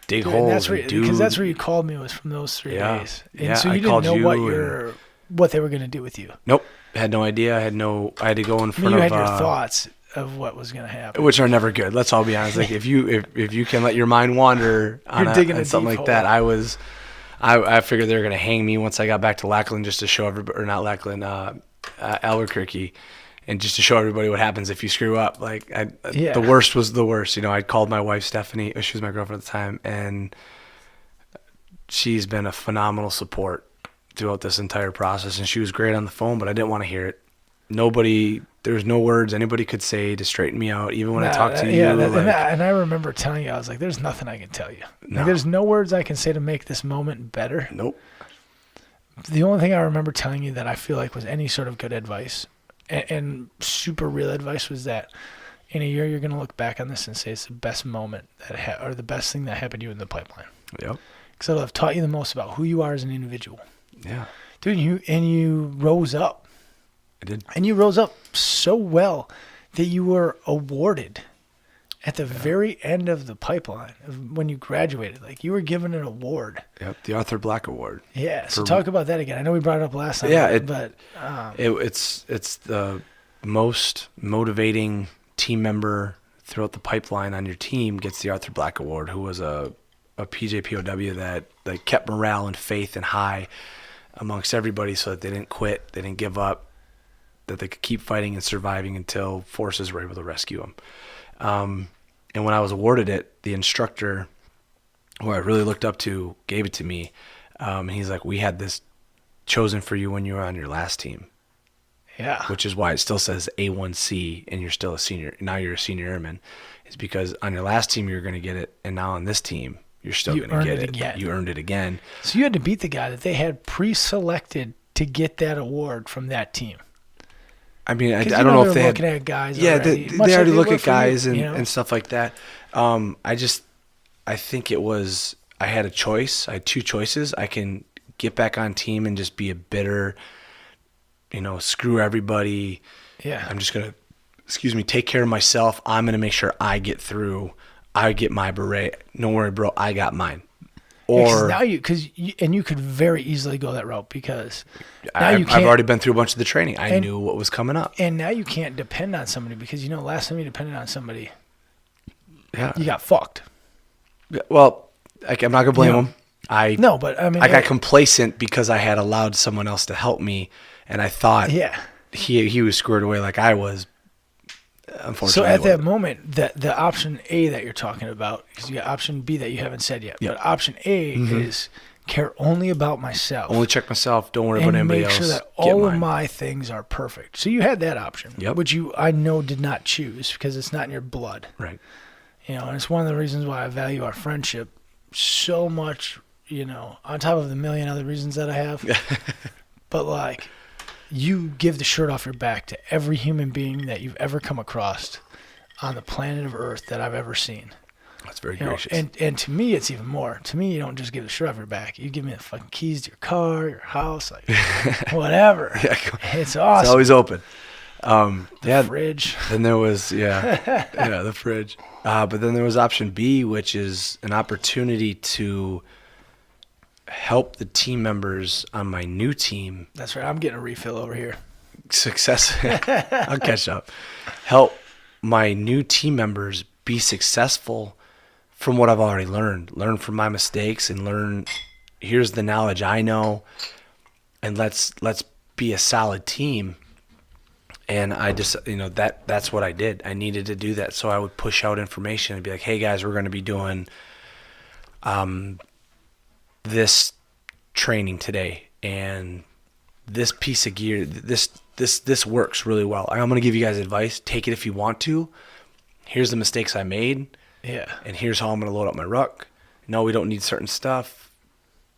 dig Dude, holes. Because that's where you called me, was from those 3 days. And so you didn't know what they were going to do with you. Nope. Had no idea. I had to go in front of... You had your thoughts of what was going to happen. Which are never good. Let's all be honest. Like, if you can let your mind wander on something like that, I figured they were going to hang me once I got back to Lackland, just to show everybody, or not Lackland, Albuquerque, and just to show everybody what happens if you screw up. Like, the worst was the worst. I'd called my wife, Stephanie. She was my girlfriend at the time, and she's been a phenomenal support throughout this entire process, and she was great on the phone, but I didn't want to hear it. There was no words anybody could say to straighten me out, even when I talked to you. And I remember telling you, I was like, there's nothing I can tell you. No. Like, there's no words I can say to make this moment better. Nope. The only thing I remember telling you that I feel like was any sort of good advice and super real advice was that in a year you're going to look back on this and say it's the best moment or the best thing that happened to you in the pipeline. Yep. Because it'll have taught you the most about who you are as an individual. Yeah. Dude, you rose up. I did. And you rose up so well that you were awarded at the very end of the pipeline when you graduated. Like, you were given an award. Yep, the Arthur Black Award. Yeah, so talk about that again. I know we brought it up last time. Yeah, it's the most motivating team member throughout the pipeline on your team gets the Arthur Black Award, who was a PJPOW that like kept morale and faith and high amongst everybody so that they didn't quit, they didn't give up, that they could keep fighting and surviving until forces were able to rescue them. And when I was awarded it, the instructor, who I really looked up to, gave it to me. And he's like, we had this chosen for you when you were on your last team. Yeah. Which is why it still says A1C and you're still a senior. Now you're a senior airman. It's because on your last team, you were going to get it. And now on this team, you're still going to get it. Again. You earned it again. So you had to beat the guy that they had pre-selected to get that award from that team. I mean, I don't know if they looking at guys. Yeah, already. they already look at guys you, and stuff like that. I think it was, I had a choice. I had two choices. I can get back on team and just be a bitter screw everybody. Yeah. I'm just going to, take care of myself. I'm going to make sure I get through. I get my beret. Don't worry, bro. I got mine. Or now you could very easily go that route because now I've already been through a bunch of the training. I knew what was coming up. And now you can't depend on somebody because, last time you depended on somebody, Yeah. you got fucked. Well, I'm not going to blame him. I got complacent because I had allowed someone else to help me, and I thought he was squared away like I was. Unfortunately, so at that moment, the option A that you're talking about, because you got option B that you haven't said yet, but option A is care only about myself. Only check myself. Don't worry about anybody else. And make sure that all of my things are perfect. So you had that option, which I know did not choose because it's not in your blood. Right. And it's one of the reasons why I value our friendship so much, on top of the million other reasons that I have. But you give the shirt off your back to every human being that you've ever come across on the planet of Earth that I've ever seen. That's very gracious. And to me, it's even more. To me, you don't just give the shirt off your back. You give me the fucking keys to your car, your house, whatever. It's awesome. It's always open. The fridge. Then there was, the fridge. But then there was option B, which is an opportunity to help the team members on my new team. That's right. I'm getting a refill over here. I'll catch up. Help my new team members be successful from what I've already learned. Learn from my mistakes and learn, here's the knowledge I know, and let's be a solid team. And I just, that's what I did. I needed to do that. So I would push out information and be like, hey guys, we're going to be doing this training today, and this piece of gear, this works really well. I'm going to give you guys advice. Take it if you want to. Here's the mistakes I made. Yeah. And here's how I'm going to load up my ruck. No, we don't need certain stuff.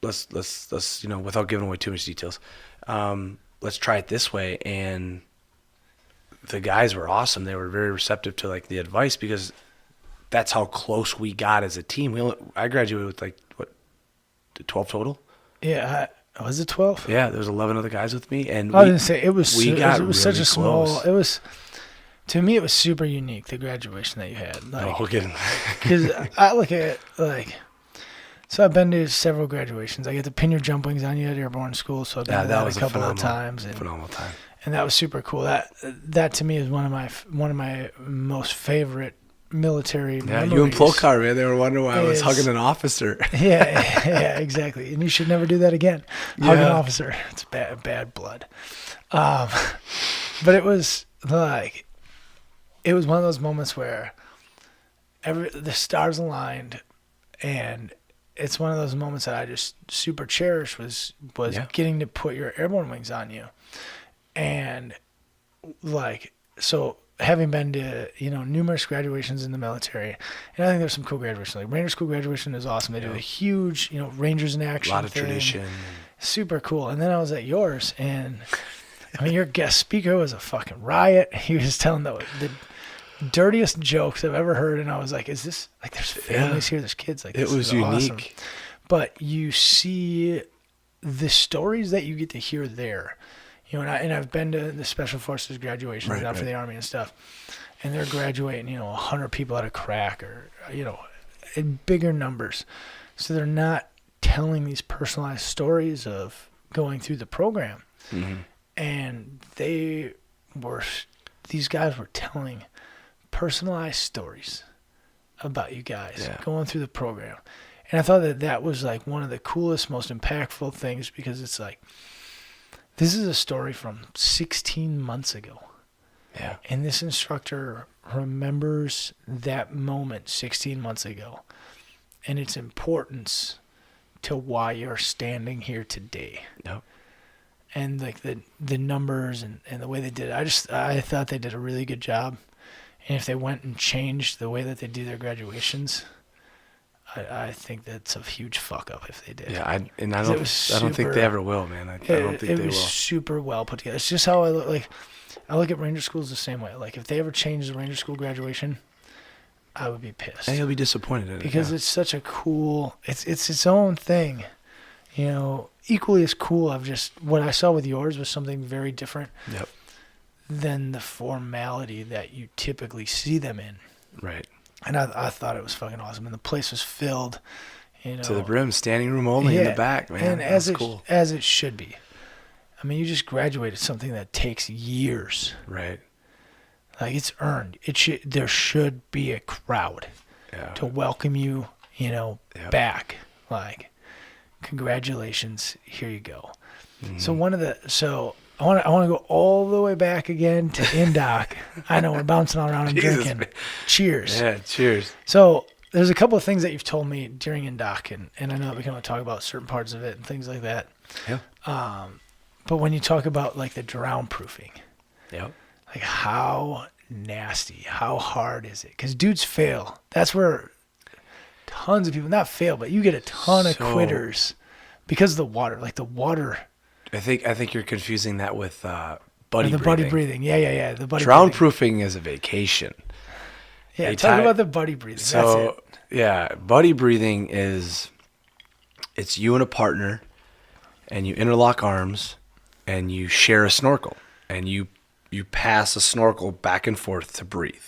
Let's without giving away too much details. Let's try it this way. And the guys were awesome. They were very receptive to the advice because that's how close we got as a team. I graduated with 12 total. Yeah, was it 12? Yeah, there was 11 other guys with me, and I didn't say it was. We got it was really such a close. small. It was, to me, it was super unique. The graduation that you had, we'll get in. Because I look at it so I've been to several graduations. I get to pin your jump wings on you at airborne school, so I've been to that a couple of times. Phenomenal time. And that was super cool. That to me is one of my most favorite military memories. You and Plokar, man, they were wondering why I was hugging an officer. yeah, exactly. And you should never do that again. Hug an officer. It's bad blood. But it was it was one of those moments where the stars aligned, and it's one of those moments that I just super cherish was getting to put your airborne wings on you. And so having been to, numerous graduations in the military, and I think there's some cool graduations. Ranger School graduation is awesome. They do a huge, Rangers in action. A lot of thing. tradition. Super cool. And then I was at yours, and your guest speaker was a fucking riot. He was telling the dirtiest jokes I've ever heard, and I was like, is this, there's families here, there's kids. It was unique. Awesome. But you see the stories that you get to hear there. And I've been to the Special Forces graduations for the Army and stuff, and they're graduating, 100 people at a crack or, in bigger numbers. So they're not telling these personalized stories of going through the program. Mm-hmm. And these guys were telling personalized stories about you guys going through the program. And I thought that was one of the coolest, most impactful things because it's this is a story from 16 months ago. Yeah. And this instructor remembers that moment 16 months ago and its importance to why you're standing here today. Yep. And the numbers and the way they did it. I thought they did a really good job. And if they went and changed the way that they do their graduations, I think that's a huge fuck up if they did. Yeah, I don't think they ever will, man. I don't think they will. It was super well put together. It's just how I look. I look at Ranger schools the same way. If they ever changed the Ranger school graduation, I would be pissed. And you'll be disappointed in it because it's such a cool. It's its own thing. equally as cool. What I saw with yours was something very different Yep. than the formality that you typically see them in. Right. And I thought it was fucking awesome. And the place was filled, To the brim, standing room only in the back, man. And That's cool. as it should be. I mean, you just graduated something that takes years. Right. Like, it's earned. There should be a crowd to welcome you, back. Like, congratulations, here you go. Mm-hmm. So I want to go all the way back again to indoc. I know we're bouncing all around and drinking. Man. Cheers. Yeah, cheers. So there's a couple of things that you've told me during indoc, and I know that we can only talk about certain parts of it and things like that. Yeah. But when you talk about like the drown proofing, Yep. like how nasty, how hard is it? Because dudes fail. That's where tons of people, not fail, but you get a ton of quitters because of the water. Like the water. I think you're confusing that with buddy breathing. Buddy breathing. Yeah. The buddy Drown breathing. proofing is a vacation. Yeah, talk about the buddy breathing. That's it. Yeah, buddy breathing it's you and a partner, and you interlock arms, and you share a snorkel, and you pass a snorkel back and forth to breathe,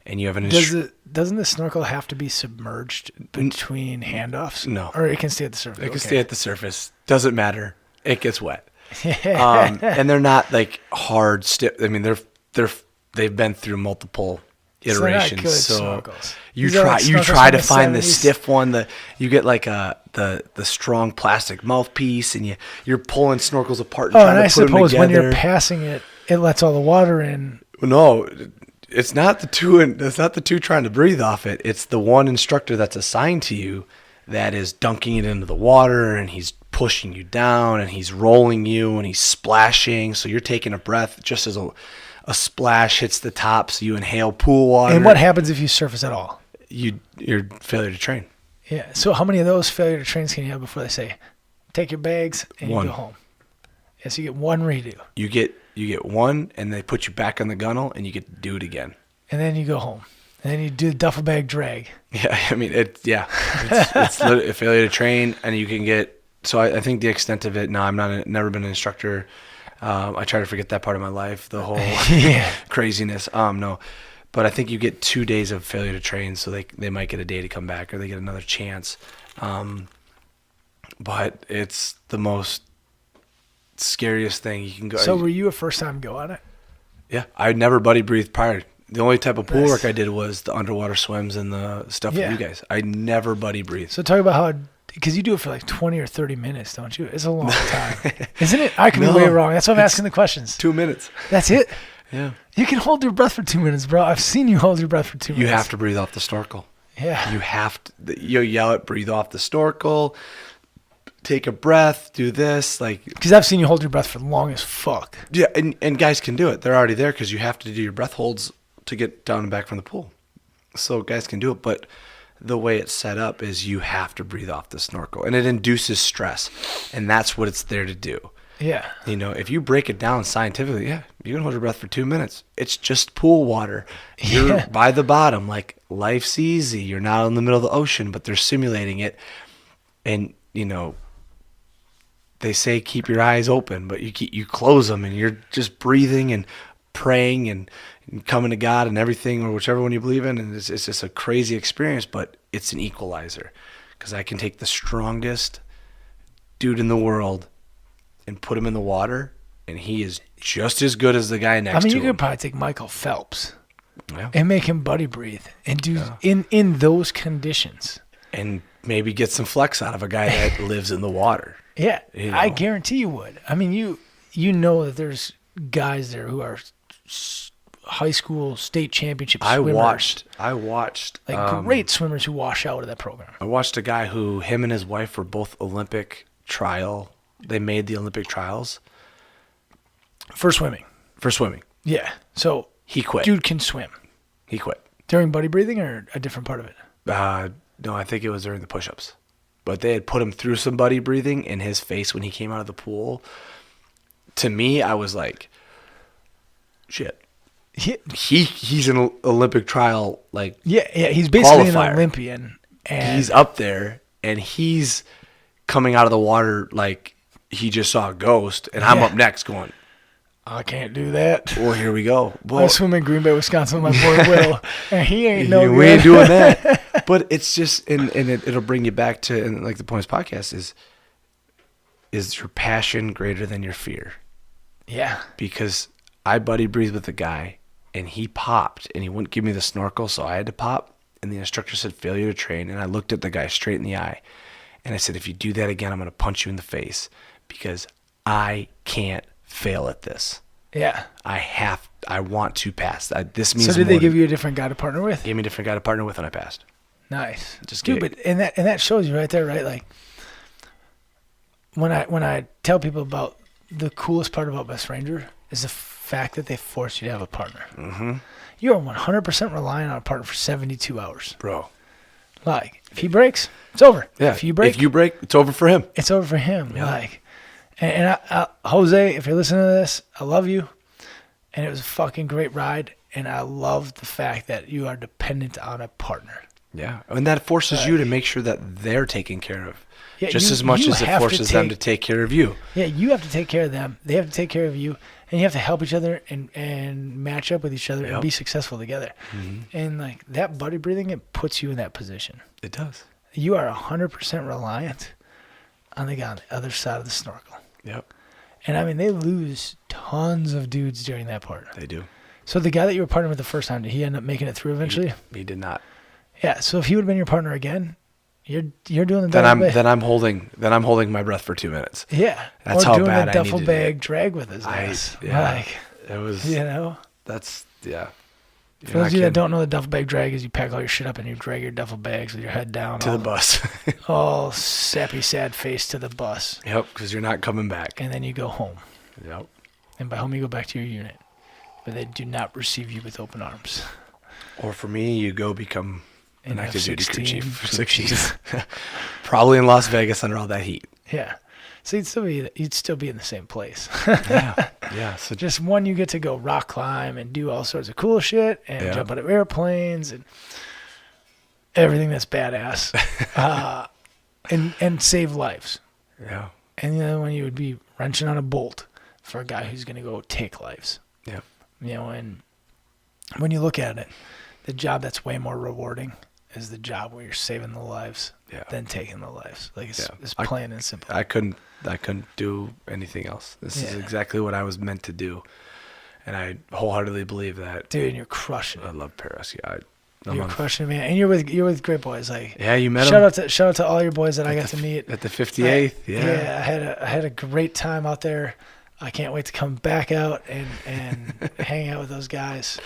and you have an Doesn't the snorkel have to be submerged between handoffs? No, or it can stay at the surface. It can stay at the surface. Doesn't matter. It gets wet. And they're not like hard stiff. I mean, they've been through multiple iterations. So you try to find the stiff one. You get like the strong plastic mouthpiece, and you're pulling snorkels apart. And trying and to I put suppose them when together. you're passing it, it lets all the water in. No, it's not the two. It's not the two trying to breathe off it. It's the one instructor that's assigned to you that is dunking it into the water, and he's pushing you down, and he's rolling you, and he's splashing. So you're taking a breath just as a splash hits the top, so you inhale pool water. And what happens if you surface at all? You're failure to train. Yeah. So how many of those failure to trains can you have before they say, take your bags and One. you go home? Yeah, so you get one redo. You get one, and they put you back on the gunnel, and you get to do it again. And then you go home. And then you do the duffel bag drag. Yeah, I mean, it's literally a failure to train, and you can get. So I think the extent of it. No, never been an instructor. I try to forget that part of my life, the whole craziness. No, but I think you get 2 days of failure to train, so they might get a day to come back, or they get another chance. But it's the most scariest thing you can go. So were you a first time go on it? Yeah, I never buddy breathed prior. The only type of pool work I did was the underwater swims and the stuff with you guys. I never buddy breathed. So talk about how, because you do it for like 20 or 30 minutes, don't you? It's a long time. Isn't it? I could be way wrong. That's why I'm asking the questions. 2 minutes. That's it? Yeah. You can hold your breath for 2 minutes, bro. I've seen you hold your breath for 2 minutes. You have to breathe off the snorkel. Yeah. You have to. You yell it, breathe off the snorkel, take a breath, do this. Because I've seen you hold your breath for long as fuck. Yeah, and guys can do it. They're already there because you have to do your breath holds to get down and back from the pool. So guys can do it, but the way it's set up is you have to breathe off the snorkel, and it induces stress, and that's what it's there to do. Yeah. If you break it down scientifically, you can hold your breath for 2 minutes. It's just pool water. You're by the bottom. Like, life's easy. You're not in the middle of the ocean, but they're simulating it. And, they say keep your eyes open, but you close them, and you're just breathing and praying and coming to God and everything, or whichever one you believe in. And it's just a crazy experience, but it's an equalizer, because I can take the strongest dude in the world and put him in the water, and he is just as good as the guy next to him. You could probably take Michael Phelps Yeah. and make him buddy breathe and do in those conditions. And maybe get some flex out of a guy that lives in the water. Yeah, I guarantee you would. I mean, you know that there's guys there who are high school state championship swimmers. I watched great swimmers who wash out of that program. I watched a guy who him and his wife were both Olympic trial. They made the Olympic trials for swimming. Yeah. So he quit. Dude can swim. He quit during buddy breathing or a different part of it. No, I think it was during the push-ups. But they had put him through some buddy breathing in his face when he came out of the pool. To me, I was like, shit. He's an Olympic trial, he's basically qualifier. an Olympian, and he's up there, and he's coming out of the water like he just saw a ghost, and I'm up next going, I can't do that. well, here we go. Well, I swim in Green Bay, Wisconsin with my boy Will, and he ain't no we good. ain't doing that. But it's just, and it'll bring you back to, and like the point of this podcast is your passion greater than your fear? Yeah. Because I buddy breathed with a guy, and he popped, and he wouldn't give me the snorkel, so I had to pop, and the instructor said, failure to train, and I looked at the guy straight in the eye, and I said, if you do that again, I'm going to punch you in the face, because I can't fail at this. Yeah. I want to pass. This means. So did they give you a different guy to partner with? Gave me a different guy to partner with, and I passed. Nice. Just dude, but and that shows you right there, right? Like when I tell people about the coolest part about Best Ranger is the fact that they force you to have a partner. Mm-hmm. You are 100% relying on a partner for 72 hours. Bro. Like, if he breaks, it's over. Yeah. If you break, it's over for him. it's over for him. Yeah. Like, and Jose, if you're listening to this, I love you. And it was a fucking great ride. And I love the fact that you are dependent on a partner. Yeah. And that forces you to make sure that they're taken care of. Yeah, just as much as it forces them to take care of you. Yeah, you have to take care of them. They have to take care of you. And you have to help each other and match up with each other and be successful together. Mm-hmm. And like that buddy breathing, it puts you in that position. It does. You are 100% reliant on the guy on the other side of the snorkel. Yep. And I mean, they lose tons of dudes during that part. They do. So the guy that you were partnering with the first time, did he end up making it through eventually? He did not. Yeah. So if he would have been your partner again, you're doing the double bag. Then I'm holding my breath for 2 minutes. Yeah. That's or how doing bad the I duffel needed bag it. drag with his ass. Yeah. Like, it was. you know. That's yeah. For those of you that don't know, the duffel bag drag is you pack all your shit up and you drag your duffel bags with your head down to the bus. all sappy, sad face to the bus. Yep, because you're not coming back. And then you go home. Yep. And by home you go back to your unit, but they do not receive you with open arms. Or for me, you go become an active duty crew chief. 16. Probably in Las Vegas under all that heat. Yeah. So you'd still be in the same place. Yeah. So just one, you get to go rock climb and do all sorts of cool shit and jump out of airplanes and everything that's badass, and save lives. Yeah. And you know when you would be wrenching on a bolt for a guy who's gonna go take lives. Yeah. You know, and when you look at it, the job that's way more rewarding is the job where you're saving the lives than taking the lives. Like it's plain and simple. I couldn't do anything else. This is exactly what I was meant to do, and I wholeheartedly believe that. Dude, and you're crushing it. I love pararescue. You're crushing it, man. And you're with great boys. Like you met them. Shout out to all your boys that I got to meet at the 58th. I had a great time out there. I can't wait to come back out and hang out with those guys.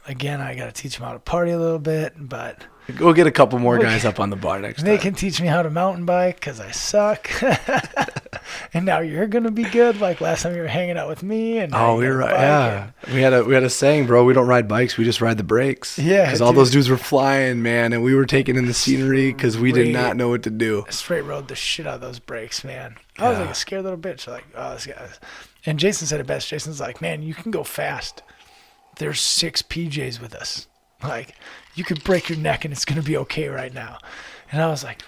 Again, I got to teach them how to party a little bit, but go get a couple more guys up on the bar next time. They can teach me how to mountain bike because I suck. And now you're gonna be good. Like last time you were hanging out with me, and we were right. Yeah, we had a saying, bro. We don't ride bikes. We just ride the brakes. Yeah, because all those dudes were flying, man, and we were taking in the scenery because we did not know what to do. Straight rode the shit out of those brakes, man. I was like a scared little bitch. Like, oh, this guy. And Jason said it best. Jason's like, man, you can go fast. There's 6 PJs with us. Like, you could break your neck and it's gonna be okay right now. And I was like,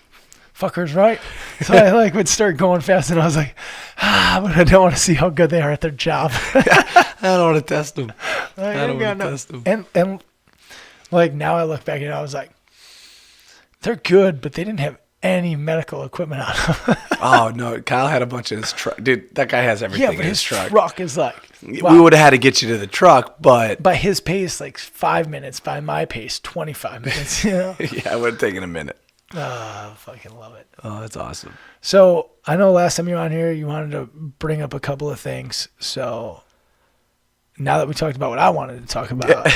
fuckers, right? So I would start going fast, and I was like, but I don't want to see how good they are at their job. I don't want to test them. I don't want to test them. And like now I look back and I was like, they're good, but they didn't have any medical equipment on them. Oh no, Kyle had a bunch in his truck. Dude, that guy has everything in his truck. Is like, wow. We would have had to get you to the truck, but by his pace, like 5 minutes. By my pace, 25 minutes. You know? Yeah, it would have taken a minute. Oh, I fucking love it. Oh, that's awesome. So I know last time you were on here, you wanted to bring up a couple of things. So now that we talked about what I wanted to talk about,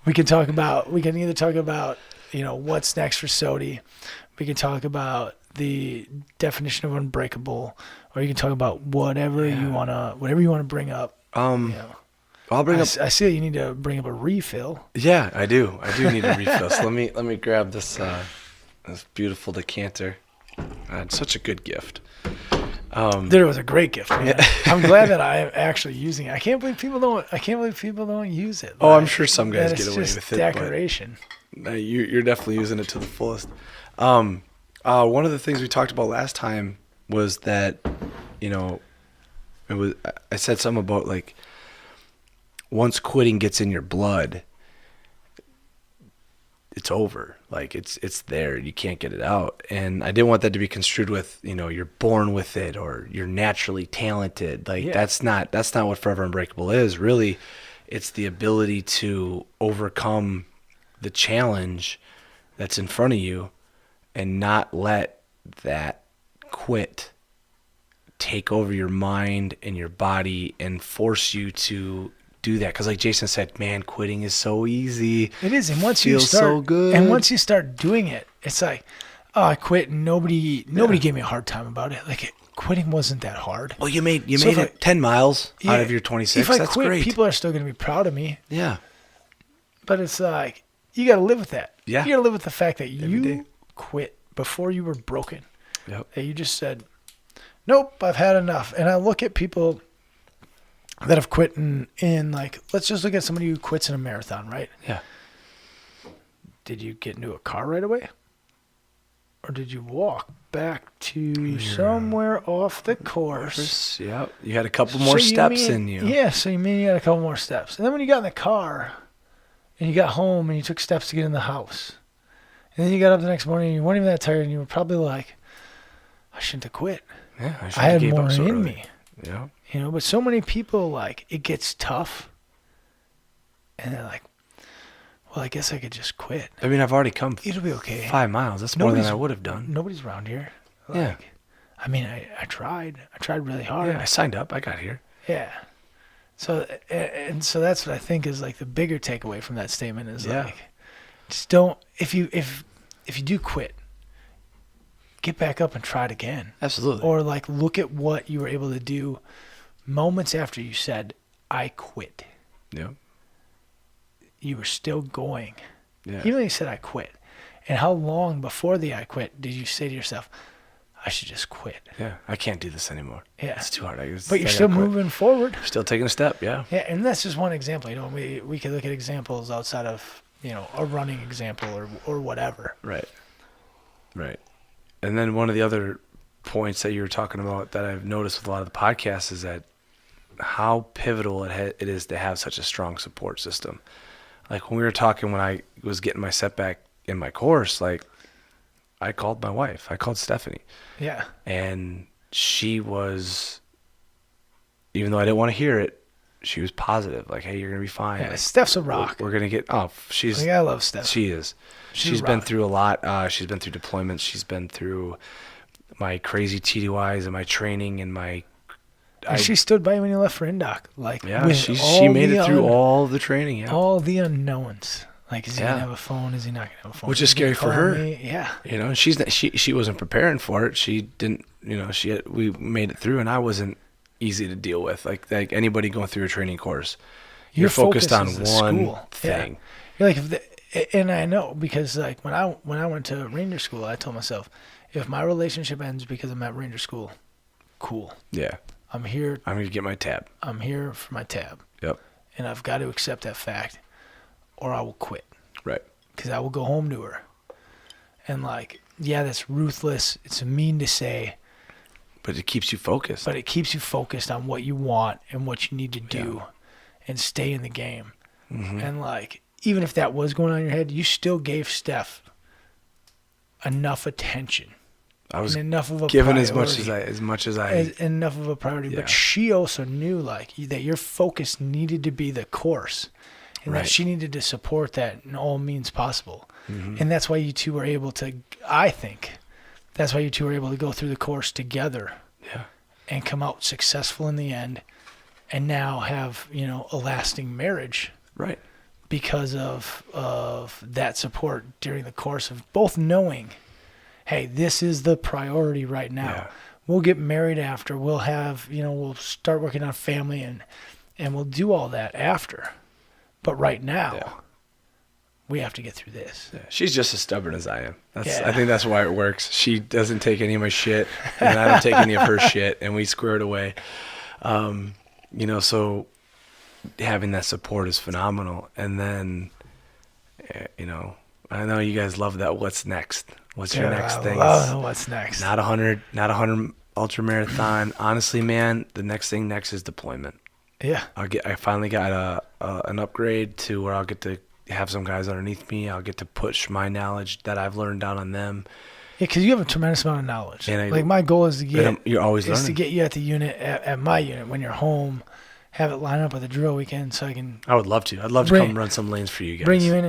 we can either talk about, what's next for Sodie. We can talk about the definition of unbreakable, or you can talk about whatever you wanna bring up. I'll bring up. I see that you need to bring up a refill. Yeah, I do. I do need a refill. So let me grab this beautiful decanter. Such a good gift. Dude, it was a great gift, man. I'm glad that I'm actually using it. I can't believe people don't use it. I'm sure some guys get away with it. Decoration. But you're definitely using it to the fullest. One of the things we talked about last time was that, I said something about like once quitting gets in your blood, it's over. Like it's there. You can't get it out. And I didn't want that to be construed with, you're born with it or you're naturally talented. Like that's not what Forever Unbreakable is. Really, it's the ability to overcome the challenge that's in front of you and not let that quit take over your mind and your body and force you to do that. Because like Jason said, man, quitting is so easy. It is. And once feels you start, so good. And once you start doing it, it's like, oh, I quit and nobody gave me a hard time about it. Like quitting wasn't that hard. Well, you made it 10 miles out of your 26. If I That's quit, great. people are still going to be proud of me. Yeah. But it's like, you got to live with that. Yeah. You got to live with the fact that Every you day. quit before you were broken. Yep. That you just said, nope, I've had enough. And I look at people that have quit in like, let's just look at somebody who quits in a marathon, right? Yeah. Did you get into a car right away? Or did you walk back to somewhere off the course? Yep. You had a couple more steps in you. Yeah, so you mean you had a couple more steps. And then when you got in the car and you got home and you took steps to get in the house, and then you got up the next morning and you weren't even that tired and you were probably like, I shouldn't have quit. Yeah, I had more in me. Yeah. But so many people, like, it gets tough and they're like, well, I guess I could just quit. I mean, I've already come It'll be okay. 5 miles. That's more than I would have done. Nobody's around here. Like, Yeah. I mean, I tried. I tried really hard. Yeah, I signed up. I got here. Yeah. So that's what I think is like the bigger takeaway from that statement is like, just don't, if you do quit, get back up and try it again. Absolutely. Or like look at what you were able to do moments after you said, I quit. Yeah. You were still going. Yeah. Even though you said I quit. And how long before the I quit did you say to yourself, I should just quit? Yeah. I can't do this anymore. Yeah. It's too hard. But you're still moving forward. Still taking a step. Yeah. Yeah. And that's just one example. We could look at examples outside of, a running example or whatever. Right. Right. And then one of the other points that you were talking about that I've noticed with a lot of the podcasts is that how pivotal it is to have such a strong support system. Like when we were talking, when I was getting my setback in my course, like I called my wife. I called Stephanie. Yeah. And she was, even though I didn't want to hear it, she was positive. Like, hey, you're going to be fine. Yeah, like, Steph's a rock. We're going to get, she's, I love Steph. She is. She's been through a lot. She's been through deployments. She's been through my crazy TDYs and my training and my. And she stood by you when you left for indoc. Like, yeah, she made it through all the training. Yeah. All the unknowns. Like, is he gonna have a phone? Is he not gonna have a phone? Which is scary for her. Me? Yeah. She wasn't preparing for it. She didn't. We made it through, and I wasn't easy to deal with. Like anybody going through a training course, you're focused on one thing. Yeah. You're like, and I know because like when I went to Ranger School, I told myself, if my relationship ends because I'm at Ranger School, cool. Yeah. I'm here. I'm going to get my tab. I'm here for my tab. Yep. And I've got to accept that fact or I will quit. Right. Because I will go home to her. And like, yeah, that's ruthless. It's mean to say. But it keeps you focused. But it keeps you focused on what you want and what you need to do and stay in the game. Mm-hmm. And like, even if that was going on in your head, you still gave Steph enough attention. I was enough of a given priority, as much as I enough of a priority. Yeah. But she also knew like that your focus needed to be the course, and that she needed to support that in all means possible. Mm-hmm. And that's why you two were able to. I think that's why you two were able to go through the course together. Yeah. And come out successful in the end, and now have a lasting marriage. Right. Because of that support during the course of both knowing, hey, this is the priority right now. Yeah. We'll get married after. We'll have, we'll start working on family and we'll do all that after. But right now, we have to get through this. Yeah. She's just as stubborn as I am. I think that's why it works. She doesn't take any of my shit, and I don't take any of her shit, and we square it away. So having that support is phenomenal. And then, I know you guys love that what's next. What's your next thing? What's next? Not 100 ultra marathon. Honestly, man, the next thing is deployment. Yeah. I finally got an upgrade to where I'll get to have some guys underneath me. I'll get to push my knowledge that I've learned down on them. Yeah, because you have a tremendous amount of knowledge. And like my goal is to you're always learning. To get you at the unit at my unit when you're home, have it line up with a drill weekend so I can. I would love to. I'd love to come run some lanes for you guys. Bring you in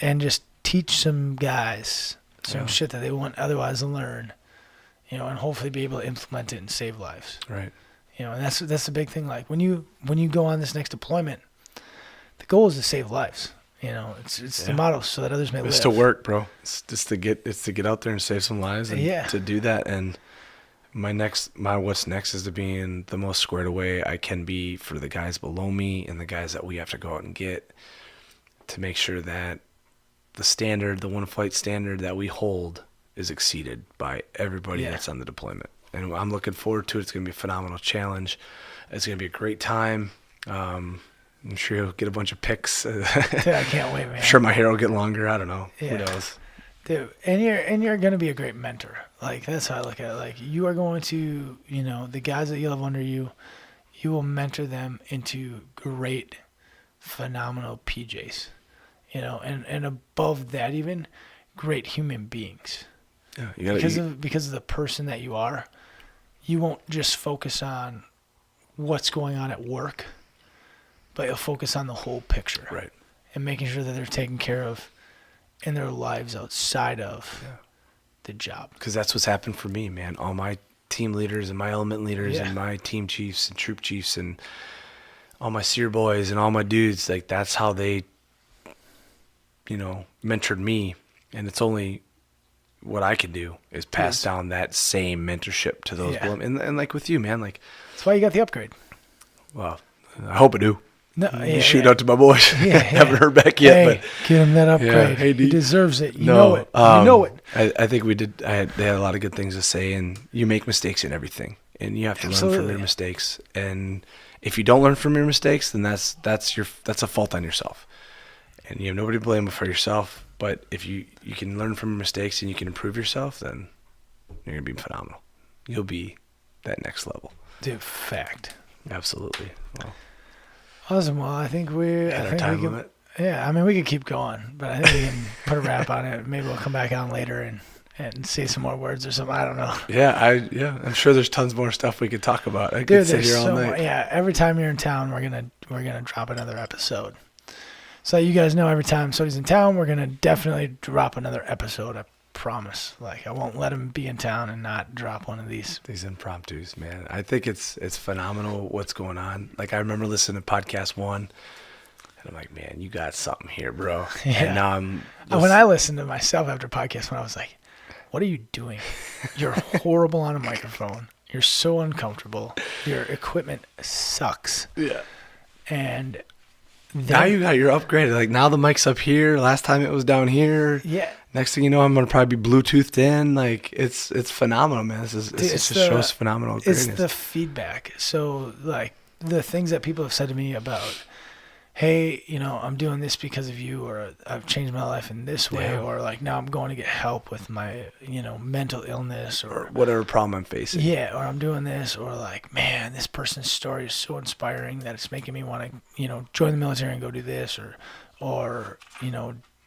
and just teach some guys some shit that they wouldn't otherwise learn, and hopefully be able to implement it and save lives. Right. And that's the big thing. Like when you go on this next deployment, the goal is to save lives. It's the motto so that others may live. It's to work, bro. It's just to get out there and save some lives and to do that. And my what's next is to be in the most squared away I can be for the guys below me and the guys that we have to go out and get, to make sure that the one flight standard that we hold is exceeded by everybody that's on the deployment. And I'm looking forward to it. It's going to be a phenomenal challenge. It's going to be a great time. I'm sure you'll get a bunch of pics. Dude, I can't wait, man. I'm sure my hair will get longer. I don't know. Yeah. Who knows? Dude, and you're going to be a great mentor. Like, that's how I look at it. Like, you are going to, the guys that you'll have under you, you will mentor them into great, phenomenal PJs. And above that even, great human beings. Yeah, because of the person that you are, you won't just focus on what's going on at work, but you'll focus on the whole picture. Right. And making sure that they're taken care of in their lives outside of the job. Because that's what's happened for me, man. All my team leaders and my element leaders and my team chiefs and troop chiefs and all my seer boys and all my dudes, like that's how they, mentored me. And it's only what I can do is pass down that same mentorship to those below me. And like with you, man, like that's why you got the upgrade. Well, I hope I do. No, shoot out to my boys. Haven't heard back yet, but get him that upgrade. Hey, he deserves it. You know it. You know it. I think we did. They had a lot of good things to say, and you make mistakes in everything, and you have to learn from your mistakes. And if you don't learn from your mistakes, then that's a fault on yourself, and you have nobody to blame but for yourself. But if you can learn from your mistakes and you can improve yourself, then you're gonna be phenomenal. You'll be that next level. Dude, fact. Absolutely. Well. Awesome. Well, I think we limit. Yeah, I mean, we could keep going, but I think we can put a wrap on it. Maybe we'll come back on later and say some more words or something. I don't know. Yeah, I'm sure there's tons more stuff we could talk about. I could sit here all night. Every time you're in town, we're gonna drop another episode. So you guys know, every time Sodie's in town, we're gonna definitely drop another episode. I promise. Like, I won't let him be in town and not drop one of these impromptus, man. I think it's phenomenal what's going on. Like, I remember listening to podcast 1, and I'm like, man, you got something here, bro. Yeah. And now when I listened to myself after podcast 1, I was like, what are you doing? You're horrible on a microphone. You're so uncomfortable. Your equipment sucks. Yeah. And now you got your upgraded. Like, now the mic's up here. Last time it was down here. Yeah. Next thing you know, I'm gonna probably be Bluetoothed in. Like, it's phenomenal, man. It just shows phenomenal greatness. It's the feedback. So, like, the things that people have said to me about, hey, I'm doing this because of you, or I've changed my life in this way, or like now I'm going to get help with my, mental illness, or whatever problem I'm facing. Yeah, or I'm doing this, or like, man, this person's story is so inspiring that it's making me want to, join the military and go do this, or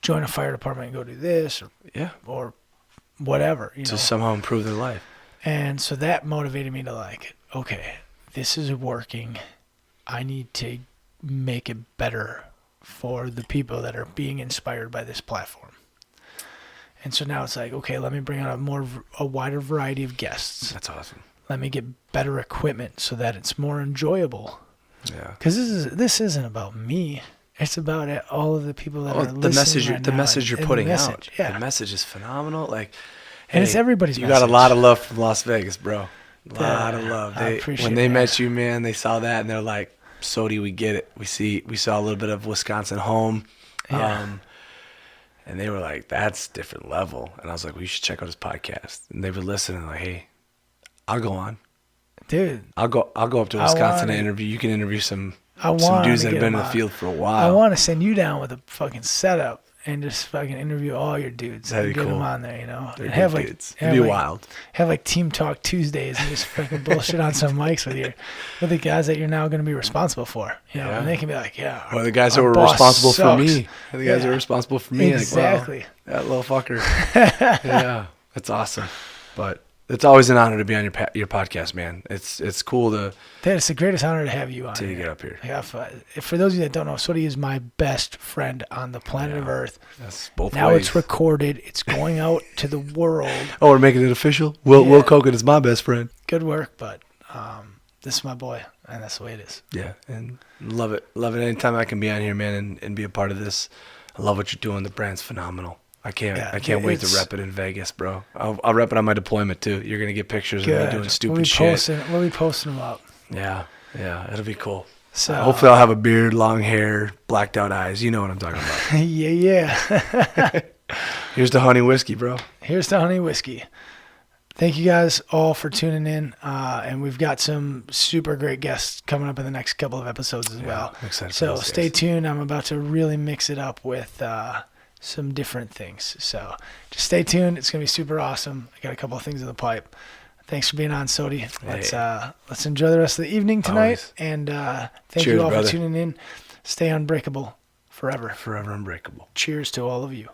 join a fire department and go do this, or whatever, to somehow improve their life. And so that motivated me to, like, okay, this is working. I need to make it better for the people that are being inspired by this platform. And so now it's like, okay, let me bring on a wider variety of guests. That's awesome. Let me get better equipment so that it's more enjoyable. Yeah. Because this isn't about me. It's about all of the people that are listening. The message you're putting out. Yeah. The message is phenomenal. Like, and it's everybody's you message. got a lot of love from Las Vegas, bro. A lot of love. I appreciate when they that. met you, man, they saw that and they're like, Sodie, we get it. We saw a little bit of Wisconsin home. Yeah. And they were like, that's different level. And I was like, well, you should check out his podcast. And they were listening, like, hey, I'll go on. Dude. I'll go up to Wisconsin and interview. You can interview some dudes that have been in the field for a while. I want to send you down with a fucking setup and just fucking interview all your dudes That'd and be get them cool. on there, you know. They're And good have like dudes. have It'd be like, wild. have like team talk Tuesdays and just fucking bullshit on some mics with the guys that you're now going to be responsible for, you know. Yeah. And they can be like, Or the guys our who were boss responsible for sucks. me. The guys who Yeah. were responsible for me. Exactly. Like, wow, that little fucker. Yeah, that's awesome. But it's always an honor to be on your podcast, man. It's cool to Dad, it's the greatest honor to have you on. get up here. Like, for those of you that don't know, Sodie is my best friend on the planet of Earth. That's both Now ways. it's recorded. It's going out to the world. Oh, we're making it official. Will Kogan is my best friend. Good work, but this is my boy, and that's the way it is. Yeah, and love it. Love it. Anytime I can be on here, man, and be a part of this. I love what you're doing. The brand's phenomenal. I can't wait to rep it in Vegas, bro. I'll rep it on my deployment too. You're gonna get pictures of me doing stupid shit. We'll be posting them up. Yeah, it'll be cool. So Hopefully I'll have a beard, long hair, blacked out eyes. You know what I'm talking about. yeah. Here's the honey whiskey, bro. Here's the honey whiskey. Thank you guys all for tuning in, and we've got some super great guests coming up in the next couple of episodes as well. I'm excited for So those stay guys. tuned. I'm about to really mix it up with some different things. So just stay tuned. It's gonna be super awesome. I got a couple of things in the pipe. Thanks for being on, Sodie. Let's enjoy the rest of the evening tonight. Always. And thank Cheers, you all brother. for tuning in. Stay unbreakable forever. Forever unbreakable. Cheers to all of you.